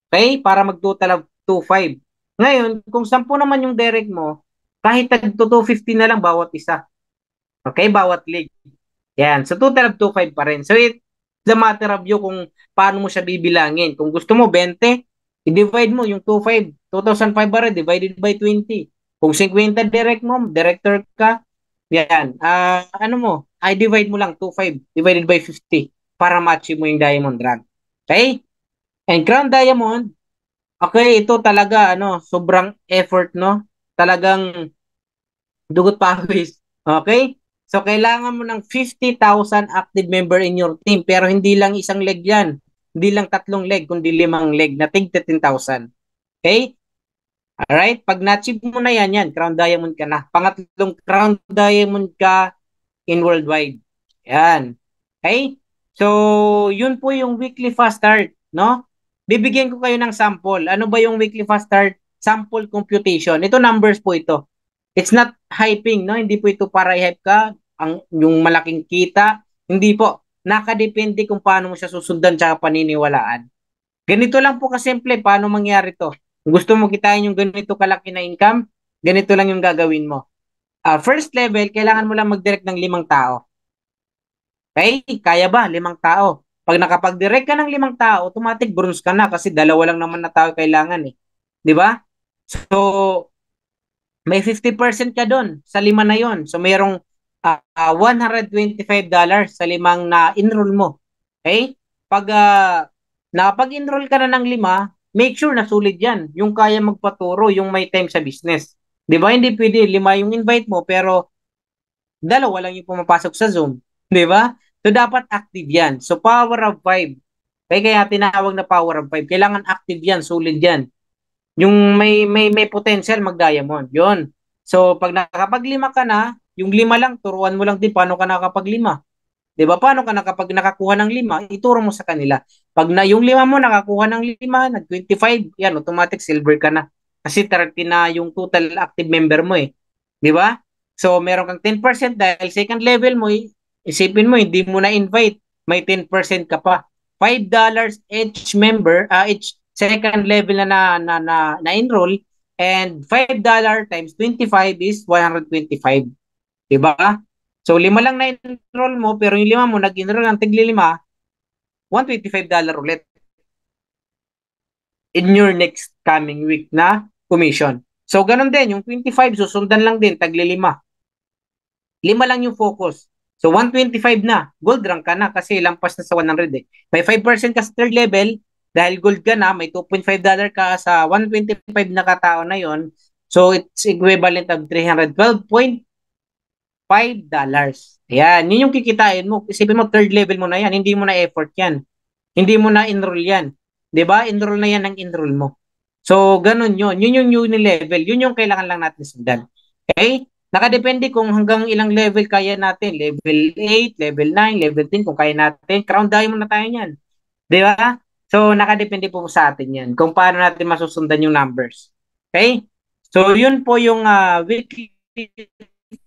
Okay? Para mag-total of 2.5. Ngayon, kung 10 naman yung direct mo, kahit tag 250 na lang bawat isa. Okay? Bawat league. Yan. So, total of 2.5 pa rin. So, it's the matter of you kung paano mo siya bibilangin. Kung gusto mo 20, i-divide mo yung 2.5. 2,500 divided by 20. Kung 50 direct mo, director ka, yan. Ano mo, i-divide mo lang 2.5 divided by 50 para match mo yung diamond rank. Okay? And crown diamond, okay, ito talaga, ano, sobrang effort, no? Talagang dugot pawis. Okay? So, kailangan mo ng 50,000 active member in your team. Pero hindi lang isang leg yan. Hindi lang 3 leg, kundi 5 leg na tig 13,000. Okay? Alright? Pag na-achieve mo na yan, crown diamond ka na. Pangatlong crown diamond ka in worldwide. Yan. Okay? So, yun po yung weekly fast start, no? Bibigyan ko kayo ng sample. Ano ba yung weekly fast start? Sample computation. Ito numbers po ito. It's not hyping, no? Hindi po ito para i-hype ka yung malaking kita. Hindi po. Nakadepende kung paano mo siya susundan tsaka paniniwalaan. Ganito lang po kasimple. Paano mangyari to? Kung gusto mo kitain yung ganito kalaki na income, ganito lang yung gagawin mo. First level, kailangan mo lang mag-direct ng 5 tao. Okay? Kaya ba? 5 tao. Pag nakapag-direct ka ng 5 tao, automatic bronze ka na kasi 2 lang naman na tao kailangan eh. Di ba? So, may 50% ka doon sa 5 na yon. So, mayroong $125 sa 5 na enroll mo. Okay? Pag nakapag-enroll ka na ng 5, make sure na sulit yan. Yung kaya magpaturo, yung may time sa business. Di ba? Hindi pwede 5 yung invite mo, pero 2 lang yung pumapasok sa Zoom. Di ba? So, dapat active yan. So, power of 5. Kaya tinawag na power of 5. Kailangan active yan, sulit yan. Yung may potential mag-diamond. Yun. So, pag nakapag-5 ka na, yung 5 lang, turuan mo lang din paano ka nakapag-5. Di ba? Paano ka nakakuha ng 5, ituro mo sa kanila. Pag na yung 5 mo nakakuha ng 5, nag-25, yan, automatic silver ka na. Kasi 30 na yung total active member mo eh. Di ba? So, meron kang 10% dahil second level mo, isipin mo, hindi mo na-invite, may 10% ka pa. $5 each member, each second level na enroll, and $5 times 25 is 125. Di ba? So, 5 lang na-enroll mo, pero yung 5 mo, nag-enroll ng tigli 5, $125 ulit in your next coming week na commission. So, ganun din, yung 25, susundan lang din, tagli 5. 5 lang yung focus. So, 125 na. Gold rank ka na kasi lampas na sa 100 eh. May 5% ka sa third level, dahil gold ka na, may $2.5 ka sa 125 na katao na yon. So, it's equivalent of $312.5. Ayan, yun yung kikitain mo. Isipin mo, third level mo na yan. Hindi mo na effort yan. Hindi mo na enroll yan. 'Di ba? Enroll na yan ng enroll mo. So, ganun yun. Yun yung uni level. Yun yung kailangan lang natin sundan. Okay? Nakadepende kung hanggang ilang level kaya natin. Level 8, level 9, level 10, kung kaya natin. Crown diamond na tayo yan. Di ba? So, nakadepende po sa atin yan. Kung paano natin masusundan yung numbers. Okay? So, yun po yung weekly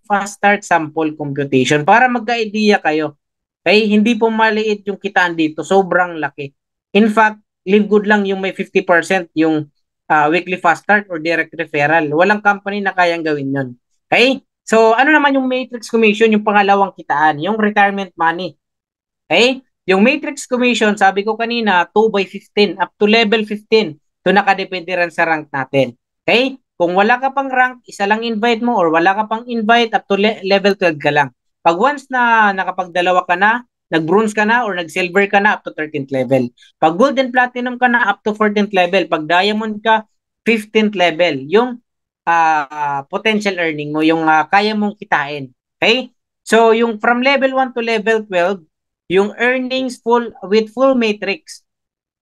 fast start sample computation para magka-idea kayo. Okay? Hindi po maliit yung kitaan dito. Sobrang laki. In fact, live good lang yung may 50% yung weekly fast start or direct referral. Walang company na kayang gawin yun. Okay? So, ano naman yung matrix commission, yung pangalawang kitaan, yung retirement money. Okay? Yung matrix commission, sabi ko kanina, 2 by 15, up to level 15. So, nakadepende rin sa rank natin. Okay? Kung wala ka pang rank, isa lang invite mo or wala ka pang invite, up to level 12 ka lang. Pag once na nakapagdalawa ka na, nag-bronze ka na or nag-silver ka na, up to 13th level. Pag gold and platinum ka na, up to 14th level. Pag diamond ka, 15th level. Yung potential earning mo, yung kaya mong kitain. Okay? So, yung from level 1 to level 12, yung earnings with full matrix.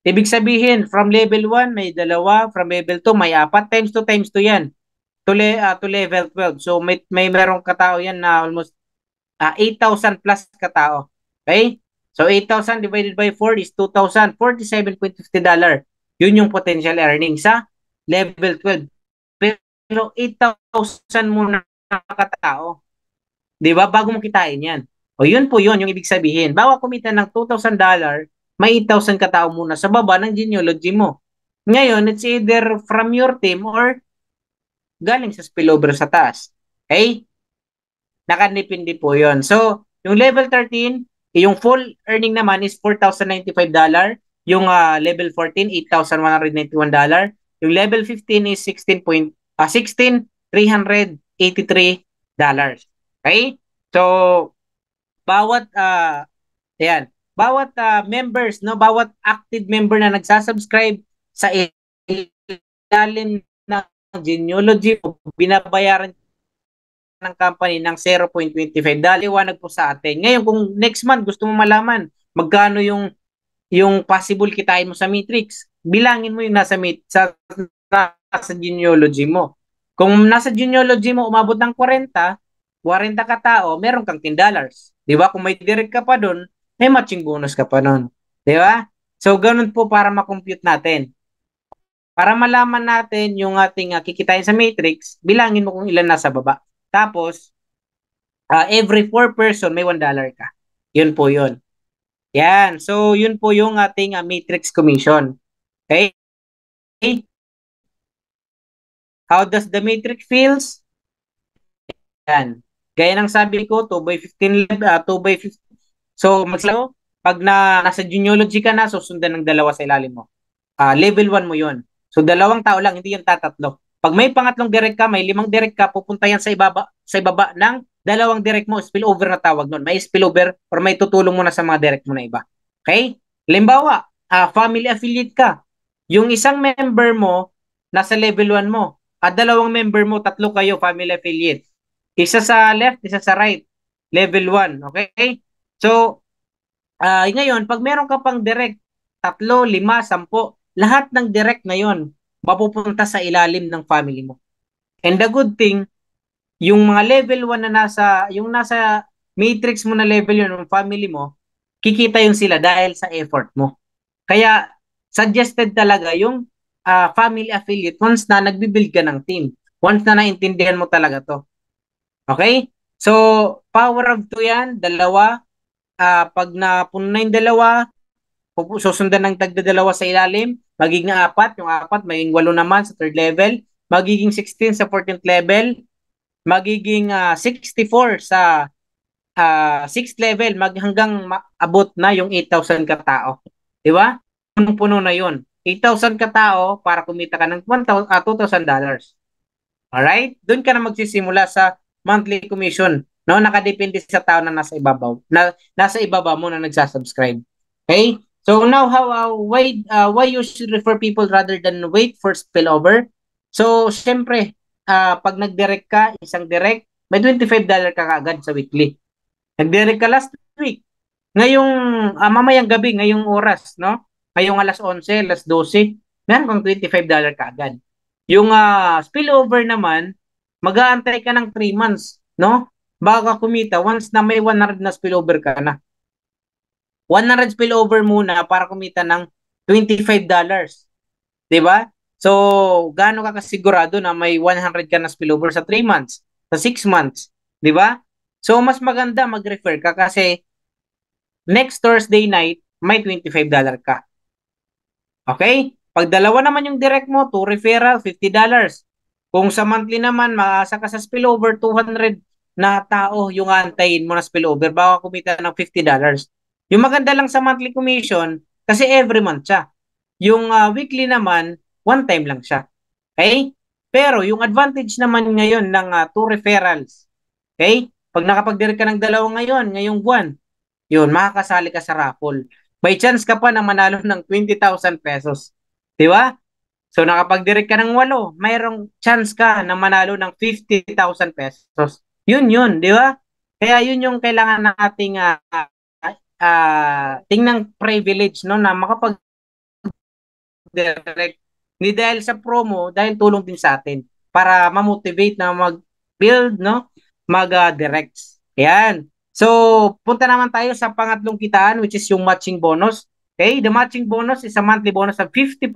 Ibig sabihin, from level 1 may 2, from level 2 may 4, times 2 yan. To level 12. So, may merong katao yan na almost 8,000 plus katao. Okay? So, 8,000 divided by 4 is 2,000, $47.50. Yun yung potential earnings sa level 12. 8,000 muna katao. 'Di ba? Bago mo kitain 'yan. O yun po yun, yung ibig sabihin. Bawa kumita ng $2,000, may 8,000 katao muna sa baba ng genealogy mo. Ngayon, it's either from your team or galing sa spillover sa taas. Okay? Nakadepende po yun. So, yung level 13, yung full earning naman is $4,095. Yung level 14, $8,191. Yung level 15 is $16,383. Okay? So, bawat ayan, bawat members, no, bawat active member na nagsasubscribe sa ilalim ng genealogy, binabayaran ng company ng 0.25. Liwanag po sa atin. Ngayon, kung next month gusto mo malaman magkano yung possible kitain mo sa matrix, bilangin mo yung nasa genealogy mo. Kung nasa genealogy mo umabot ng 40 katao, meron kang $10. 'Di ba? Kung may direct ka pa doon, may matching bonus ka pa noon. 'Di ba? So ganun po para ma-compute natin. Para malaman natin yung ating kikitain sa matrix, bilangin mo kung ilan nasa baba. Tapos, every 4 person may $1 ka. Yun po yun. Yan. So, yun po yung ating matrix commission. Okay? How does the matrix feels? Yan. Gaya ng sabi ko, 2 by 15, 2 by 15. So, pag nasa genealogy ka na, susundan ng dalawa sa ilalim mo. Level 1 mo yun. So, dalawang tao lang, hindi yung tatatlo. Pag may pangatlong direct ka, may 5 direct ka, pupunta yan sa ibaba ng dalawang direct mo, spillover na tawag nun. May spillover or may tutulong mo na sa mga direct mo na iba. Okay? Halimbawa, family affiliate ka. Yung isang member mo, nasa level 1 mo. At dalawang member mo, 3 kayo, family affiliate. Isa sa left, isa sa right. Level 1. Okay? So, ngayon, pag meron ka pang direct, 3, 5, 10, lahat ng direct na yon mapupunta sa ilalim ng family mo. And the good thing, yung mga level 1 na yung nasa matrix mo na level yun, ng family mo, kikita yun sila dahil sa effort mo. Kaya, suggested talaga yung family affiliate once na nagbibuild ka ng team. Once na naintindihan mo talaga to. Okay? So, power of 2 yan, dalawa. Pag napuno na yung dalawa, susundan ng tagdadalawa sa ilalim, magiging 4, yung 4, magiging 8 naman sa 3rd level, magiging 16 sa 14th level, magiging 64 sa 6th level, hanggang abot na yung 8,000 katao. Di ba? Punong-puno na yun. 8,000 katao para kumita ka ng $2,000. Alright? Doon ka na magsisimula sa monthly commission. No, nakadepende sa tao na nasa ibabaw, nasa ibaba mo na nagsasubscribe. Okay? So now why you should refer people rather than wait for spillover? So syempre, pag nag-direct ka, isang direct, may $25 ka kaagad sa weekly. Nag-direct ka last week. Ngayong mamayang gabi, ngayong oras, no? Ngayong alas 11, alas 12, meron kang $25 kaagad. Yung spillover naman, mag-aantay ka ng 3 months, no? Baka kumita once na may 100 na spillover ka na. 100 spillover muna para kumita ng $25. 'Di ba? So, gaano ka kasigurado na may 100 ka na spillover sa 3 months, sa 6 months, 'di ba? So, mas maganda mag-refer ka kasi next Thursday night may $25 ka. Okay? Pag dalawa naman yung direct mo, 2 referral, $50. Kung sa monthly naman, maasa ka sa spillover, 200 na tao yung antayin mo na spillover, baka kumita ng $50. Yung maganda lang sa monthly commission, kasi every month siya. Yung weekly naman, one time lang siya. Okay? Pero yung advantage naman ngayon ng 2 referrals, okay? Pag nakapag-direct ka ng dalawa ngayong buwan, yun, makakasali ka sa raffle. May chance ka pa na manalo ng 20,000 pesos. Di ba? So nakapag-direct ka ng 8, mayroong chance ka na manalo ng 50,000 pesos. Yun, di ba? Kaya yun yung kailangan nating tingnang privilege, no, na makapag-direct. Hindi dahil sa promo, dahil tulong din sa atin para ma-motivate na mag-build, no, mag-directs. Yan. So, punta naman tayo sa pangatlong kitaan, which is yung matching bonus. Okay, the matching bonus is a monthly bonus of 50%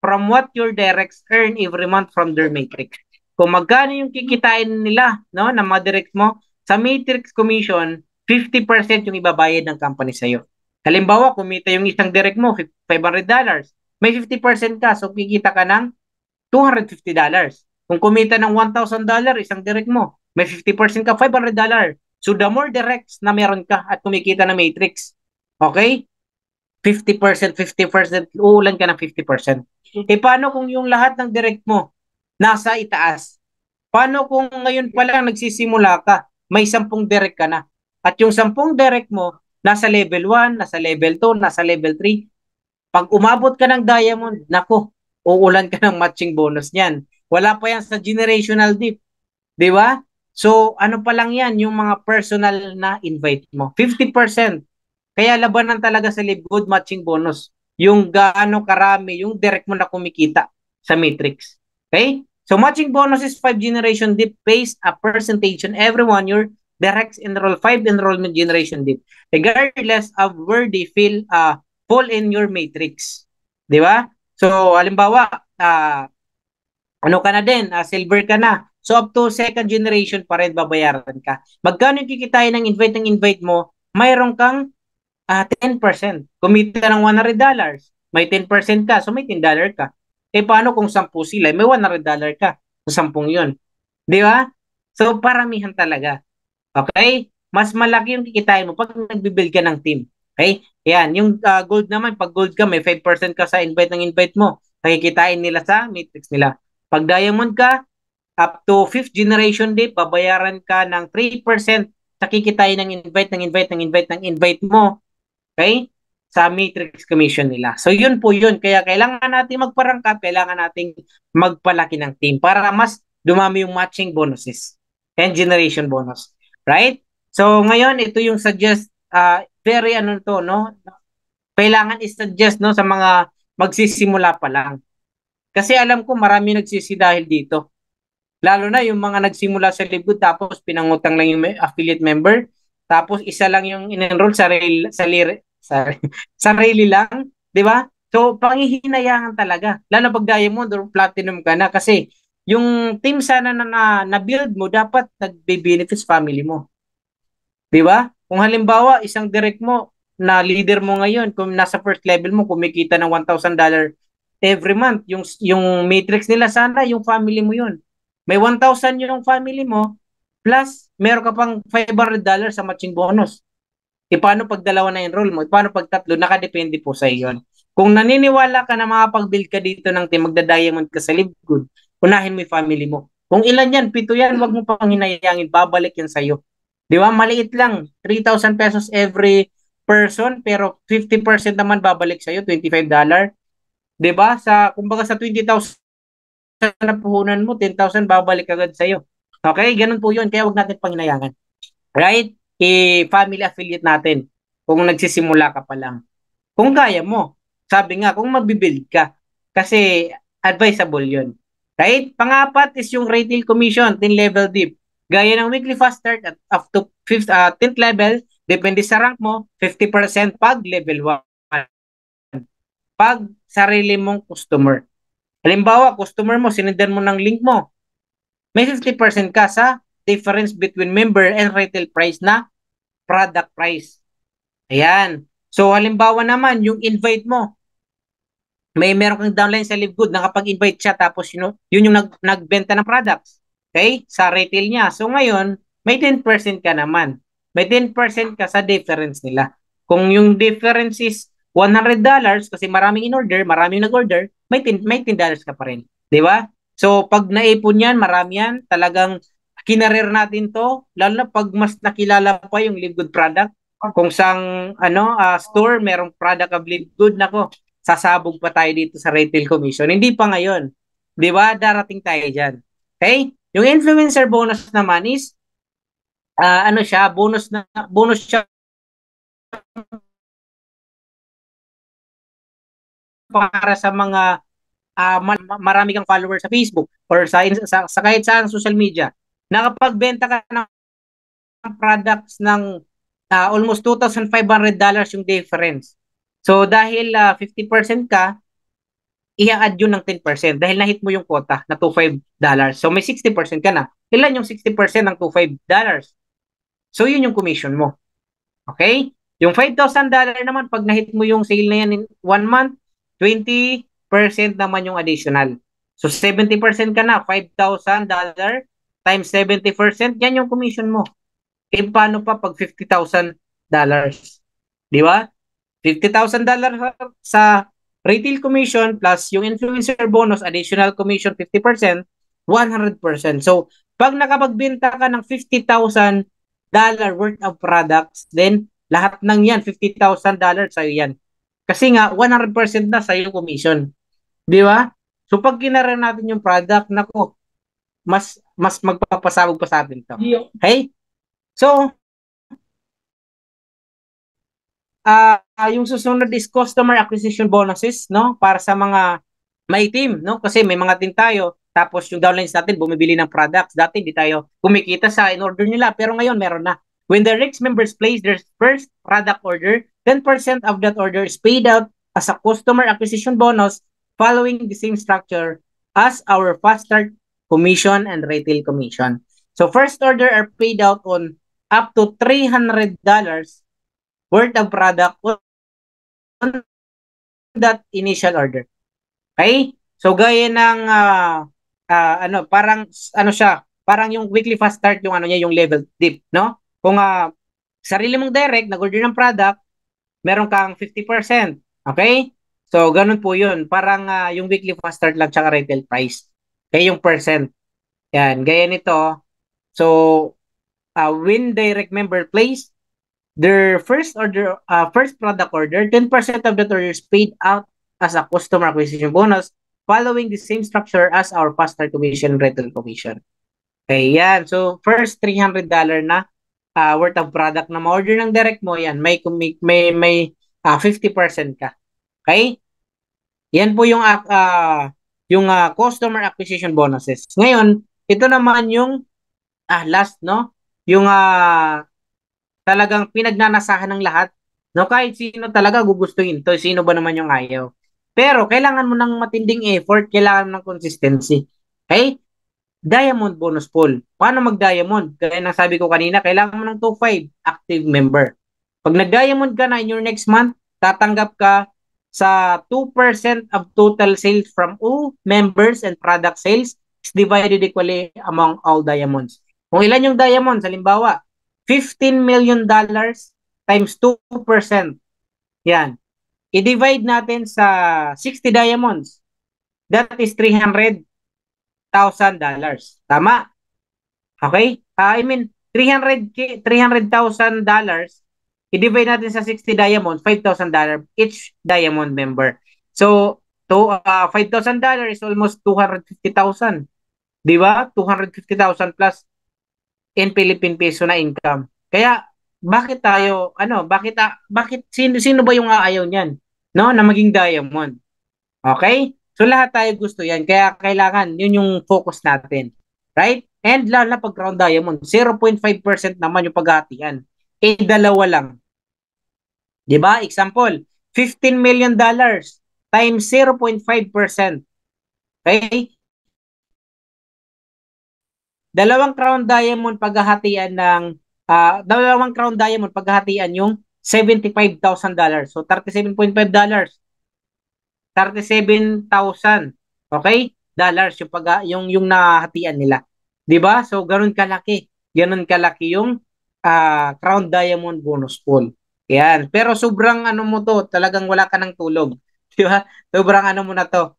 from what your directs earn every month from their matrix. Kung magkano yung kikitain nila, no, ng mga directs mo, sa matrix commission, 50% yung ibabayad ng company sa'yo. Halimbawa, kumita yung isang direct mo, $500, may 50% ka, so kikita ka ng $250. Kung kumita ng $1,000 isang direct mo, may 50% ka, $500. So the more directs na meron ka at kumikita na matrix, okay? 50%, 50%, uulan ka ng 50%. Eh paano kung yung lahat ng direct mo nasa itaas? Paano kung ngayon pa lang nagsisimula ka, may 10 direct ka na? At yung 10 direct mo, nasa level 1, nasa level 2, nasa level 3. Pag umabot ka ng diamond, nako, uulan ka ng matching bonus niyan. Wala pa yan sa generational dip. Di ba? So, ano pa lang yan, yung mga personal na invite mo. 50%. Kaya labanan talaga sa Live Good matching bonus. Yung gaano karami, yung direct mo na kumikita sa matrix. Okay? So, matching bonus is 5 generation dip pays a percentage on everyone your directs enroll 5 enrollment generation dip. Regardless of where they fall in your matrix. Di ba? So, halimbawa, ano ka na din, silver ka na. So up to second generation pa rin babayaran ka. Magkano yung kikitain ng invite mo? Mayroon kang 10%. Kumita ng $100, may 10% ka, so may $10 ka. Eh paano kung 10 sila? May $100 ka. So 10 yun. Di ba? So paramihan talaga. Okay? Mas malaki yung kikitain mo pag nagbibuild ka ng team. Okay? Yan. Yung gold naman, pag gold ka, may 5% ka sa invite ng invite mo. Nakikitain nila sa matrix nila. Pag diamond ka, up to 5th generation dip, babayaran ka ng 3% sa kikitain ng invite mo. Okay? Sa matrix commission nila. So yun po yun. Kaya kailangan natin magparangkap, kailangan nating magpalaki ng team para mas dumami yung matching bonuses and generation bonus. Right? So ngayon, ito yung suggest, very ano to, no? Kailangan i-suggest, no, sa mga magsisimula pa lang. Kasi alam ko marami nagsisi dahil dito. Lalo na yung mga nagsimula sa Live tapos pinangutang lang yung affiliate member, tapos isa lang yung in-enroll sarili lang, 'di ba? So panghihinayangan talaga. Lalo pag diamond or platinum ka na kasi yung team sana na build mo dapat nagbe-benefits family mo. 'Di ba? Kung halimbawa isang direct mo na leader mo ngayon, kung nasa first level mo kumikita ng $1,000 every month, yung matrix nila sana yung family mo yun. May 1,000 yung family mo, plus meron ka pang $500 sa matching bonus. E paano pag dalawa na enroll mo? E paano pag tatlo? Nakadepende po sa iyo. Kung naniniwala ka na makapag-build ka dito ng team, magda-diamond ka sa Live Good, unahin mo yung family mo. Kung ilan yan, 7 yan, wag mo pang hinayangin, babalik yan sa'yo. Di ba? Maliit lang, 3,000 pesos every person, pero 50% naman babalik sa'yo, $25. Di ba? Kumbaga sa 20,000 na puhunan mo, 10,000 babalik agad sa'yo. Okay? Ganun po yun. Kaya wag natin panghinayangan. Right? I-family affiliate natin kung nagsisimula ka pa lang. Kung kaya mo. Sabi nga, kung magbibuild ka. Kasi advisable yun. Right? Pangapat is yung retail commission, 10 level dip. Gaya ng weekly fast start at up to 10th level, depende sa rank mo, 50% pag level 1. Pag sarili mong customer. Halimbawa, customer mo, sinendan mo ng link mo, may 50% ka sa difference between member and retail price na product price. Ayan. So, halimbawa naman, yung invite mo, meron kang downline sa Live Good, nakapag-invite siya, tapos yun yung nagbenta ng products. Okay? Sa retail niya. So, ngayon, may 10% ka naman. May 10% ka sa difference nila. Kung yung difference is $100 kasi maraming in-order, maraming nag-order, may $10 ka pa rin. Di ba? So, pag naipon yan, marami yan, talagang kinarir natin to, lalo na pag mas nakilala pa yung Live Good product. Kung sang store, merong product of Live Good, nako, sasabog pa tayo dito sa retail commission. Hindi pa ngayon. Di ba? Darating tayo dyan. Okay? Yung influencer bonus naman is, bonus siya para sa mga marami kang followers sa Facebook or sa kahit saan social media. Nakapagbenta ka ng products ng almost $2,500 yung difference. So dahil 50% ka, i-add yun ng 10% dahil na-hit mo yung quota na $25. So may 60% ka na. Ilan yung 60% ng $25? So yun yung commission mo. Okay? Yung $5,000 naman, pag na-hit mo yung sale na yan in 1 month, 20% naman yung additional. So 70% ka na, $5,000 times 70%, yan yung commission mo. E paano pa pag $50,000? Di ba? $50,000 sa retail commission plus yung influencer bonus, additional commission 50%, 100%. So, pag nakapagbenta ka ng $50,000 worth of products, then lahat ng yan, $50,000 sa'yo yan. Kasi nga, 100% na sa'yo commission. Di ba? So, pag kinara natin yung product, nako, mas magpapasabog pa sa atin to. Okay? So, yung susunod is customer acquisition bonuses, no? Para sa mga may team, no? Kasi may mga team tayo, tapos yung downlines natin bumibili ng products. Dati hindi tayo kumikita sa in-order nila, pero ngayon meron na. When the REX members place their first product order, 10% of that order is paid out as a customer acquisition bonus following the same structure as our fast start commission and retail commission. So first order are paid out on up to $300 worth of product on that initial order. Okay? So gaya ng parang ano siya, parang yung weekly fast start yung ano niya, yung level dip, no? Kung sarili mong direct nag-order ng product, meron kang 50%. Okay? So ganun po 'yun. Parang yung weekly fast start lang tsaka retail price. Okay, yung percent. Yan, gaya nito. So when direct member place their first product order, 10% of that order is paid out as a customer acquisition bonus following the same structure as our fast start commission, retail commission. Okay, yan. So, first $300 na worth of product na ma-order ng direct mo, yan, may 50% ka. Okay? Yan po yung customer acquisition bonuses. Ngayon, ito naman yung last, no? Yung talagang pinagnanasahan ng lahat. No, kahit sino talaga gugustuhin to, sino ba naman yung ayaw. Pero kailangan mo ng matinding effort, kailangan mo ng consistency. Okay? Diamond bonus pool. Paano mag-diamond? Kaya nang sabi ko kanina, kailangan mo ng 2.5 active member. Pag nag-diamond ka na in your next month, tatanggap ka sa 2% of total sales from all members and product sales is divided equally among all diamonds. Kung ilan yung diamonds, halimbawa, $15 million times 2%. Yan. I-divide natin sa 60 diamonds. That is $300,000. Tama? Okay? I mean, $300,000. I-divide natin sa 60 diamonds, $5,000 each diamond member. So, $5,000 is almost 250,000. Di ba? 250,000 plus in Philippine peso na income. Kaya bakit sino ba yung aayaw niyan, no, na maging diamond? Okay? So lahat tayo gusto yan. Kaya kailangan yun yung focus natin. Right? And lalo na pag crown diamond, 0.5% naman yung paghatian. Dalawa lang. 'Di ba? Example, $15 million times 0.5%. Okay? Dalawang crown diamond paghahatian yung $75,000. So $37,500. 37,000. Okay? Dollars yung nahatian nila. 'Di ba? So ganoon kalaki. Ganoon kalaki yung crown diamond bonus pool. Yan. Pero sobrang mo to, talagang wala ka ng tulog. 'Di ba? Sobrang mo na to.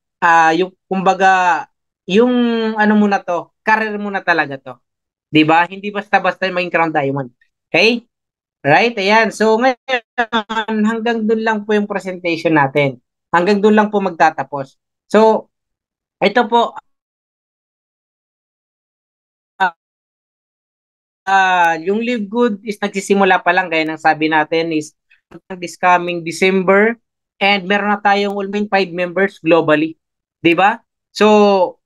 Yung kumbaga yung mo na to, career mo na talaga to. 'Di ba? Hindi basta-basta maging crown diamond. Okay? Right? Ayan. So ngayon hanggang doon lang po yung presentation natin. Hanggang doon lang po magtatapos. So ito po yung Live Good is nagsisimula pa lang gaya ng sabi natin is this coming December and meron na tayong almost 5 members globally. 'Di ba? So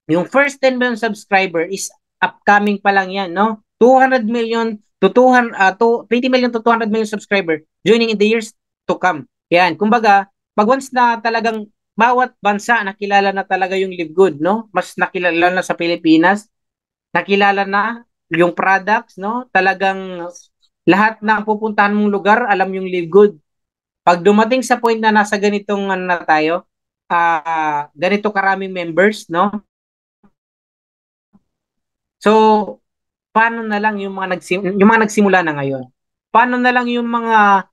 yung first 10 million subscriber is upcoming pa lang yan, no? 200 million to 20 million to 200 million subscriber joining in the years to come. Yan. Kumbaga, pag once na talagang bawat bansa nakilala na talaga yung Live Good, no? Mas nakilala na sa Pilipinas, nakilala na yung products, no? Talagang lahat ng pupuntahan mong lugar, alam yung Live Good. Pag dumating sa point na nasa ganitong ano na tayo, ganito karaming members, no? So, paano na lang yung mga nagsimula na ngayon? Paano na lang yung mga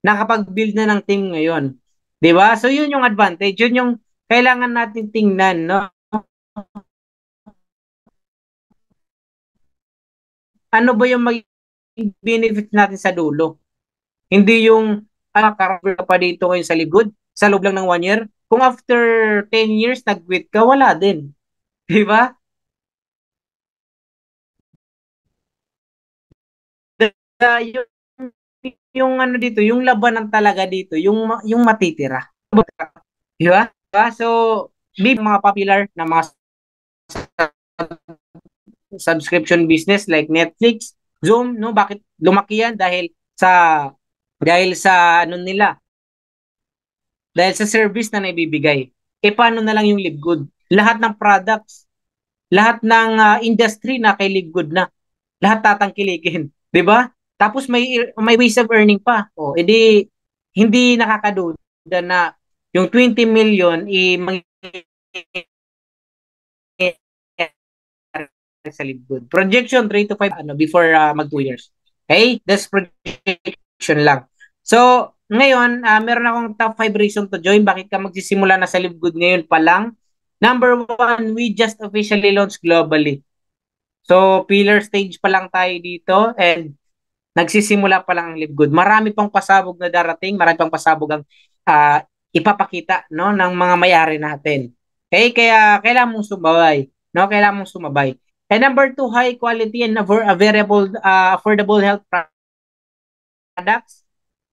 nakapag-build na ng team ngayon? 'Di ba? So, yun yung advantage, yun yung kailangan natin tingnan, no? Ano ba yung magiging benefit natin sa dulo? Hindi yung karakter pa dito ngayon sa likod, sa loob lang ng 1 year. Kung after 10 years, nag-quit ka, wala din. Di ba? Yung, yung ano dito, yung labanan talaga dito, yung matitira. Di ba? So, mga popular na mga subscription business like Netflix, Zoom, no? Bakit lumaki yan? Dahil sa ano nila, dahil sa service na naibibigay. E paano na lang yung Live Good? Lahat ng products, lahat ng industry na kay Live Good na, lahat tatangkilikin, 'di ba? Tapos may ways of earning pa. O edi hindi nakakaduda na yung 20 million sa Live Good. Projection 3 to 5 before mag 2 years. Okay? That's projection lang. So, ngayon, meron akong top 5 reason to join. Bakit ka magsisimula na sa Live Good ngayon pa lang? Number 1, we just officially launched globally. So, pillar stage pa lang tayo dito and nagsisimula pa lang ang Live Good. Marami pang pasabog na darating, marami pang pasabog ang ipapakita, no, ng mga may-ari natin. Okay? Kaya kailangan mong sumabay, no? Kailangan mong sumabay. And number 2, high quality and affordable health products.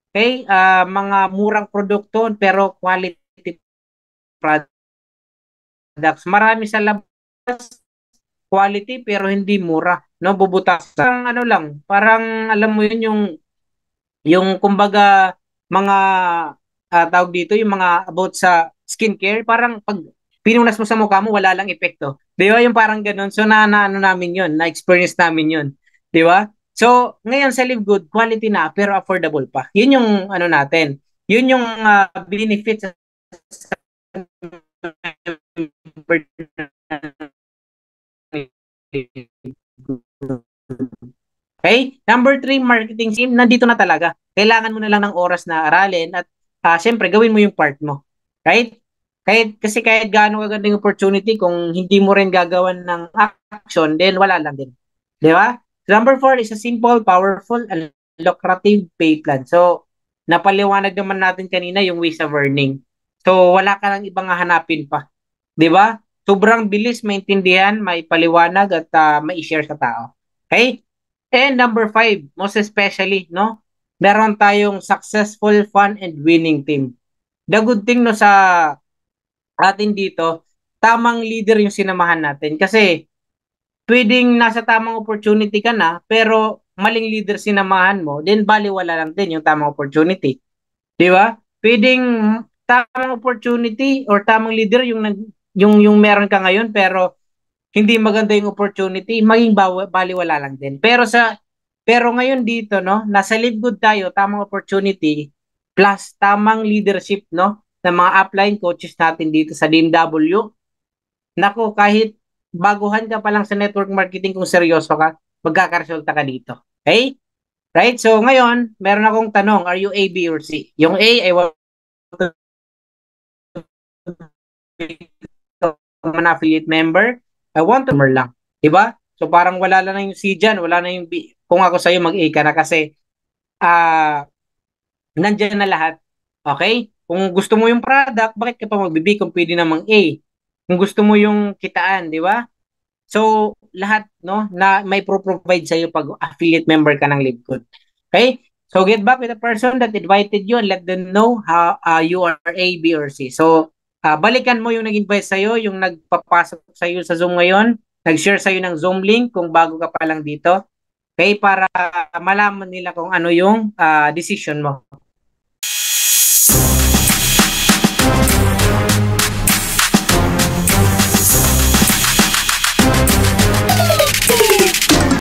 Okay? Mga murang produkto pero quality products. Marami sa labas quality pero hindi mura, no? Bubutas. Parang ano lang, parang alam mo yun yung kumbaga mga tawag dito, yung mga about sa skincare, parang pag pinunas mo sa mukha mo wala lang epekto. 'Di ba? Yung parang ganoon. So ano namin 'yun, na-experience namin 'yun. 'Di ba? So, ngayon sa Live Good, quality na pero affordable pa. 'Yun yung ano natin. 'Yun yung benefits sa Okay? Number 3, marketing team. Nandito na talaga. Kailangan mo na lang ng oras na aralin at syempre, gawin mo yung part mo. Right? Kahit gaano kaganda yung opportunity, kung hindi mo rin gagawan ng action, then wala lang din. Di ba? Number 4 is a simple, powerful, and lucrative pay plan. So, napaliwanag naman natin kanina yung ways of earning. So, wala ka lang ibang hahanapin pa. Di ba? Sobrang bilis maintindihan, may paliwanag at may share sa tao. Okay? And number 5, most especially, no? Meron tayong successful, fun, and winning team. The good thing no sa atin dito, tamang leader yung sinamahan natin. Kasi pwedeng nasa tamang opportunity ka na, pero maling leader sinamahan mo, then baliwala lang din yung tamang opportunity. Di ba? Pwedeng tamang opportunity or tamang leader yung meron ka ngayon, pero hindi maganda yung opportunity, maging baliwala lang din. Pero ngayon dito, no, nasa Live Good tayo, tamang opportunity plus tamang leadership, no, ng mga upline coaches natin dito sa DMW. Nako, kahit baguhan ka pa lang sa network marketing, kung seryoso ka, magkakaresulta ka dito. Okay? Right? So ngayon, meron akong tanong, are you A, B, or C? Yung A, I want to become an affiliate member. I want to member lang. Diba? So parang wala na yung C dyan, wala na yung B. Kung ako sa'yo, mag-A ka na kasi nandyan na lahat. Okay? Kung gusto mo yung product, bakit ka pa mag-B kung pwede namang A? Kung gusto mo yung kitaan, di ba? So, lahat, no, na may provide sa'yo pag affiliate member ka ng Live Good. Okay? So, get back with the person that invited you and let them know how you are A, B, or C. So, balikan mo yung nag-invite sa'yo, yung nagpapasok sa'yo sa Zoom ngayon, nag-share sa'yo ng Zoom link kung bago ka pa lang dito. Okay? Para malaman nila kung ano yung decision mo.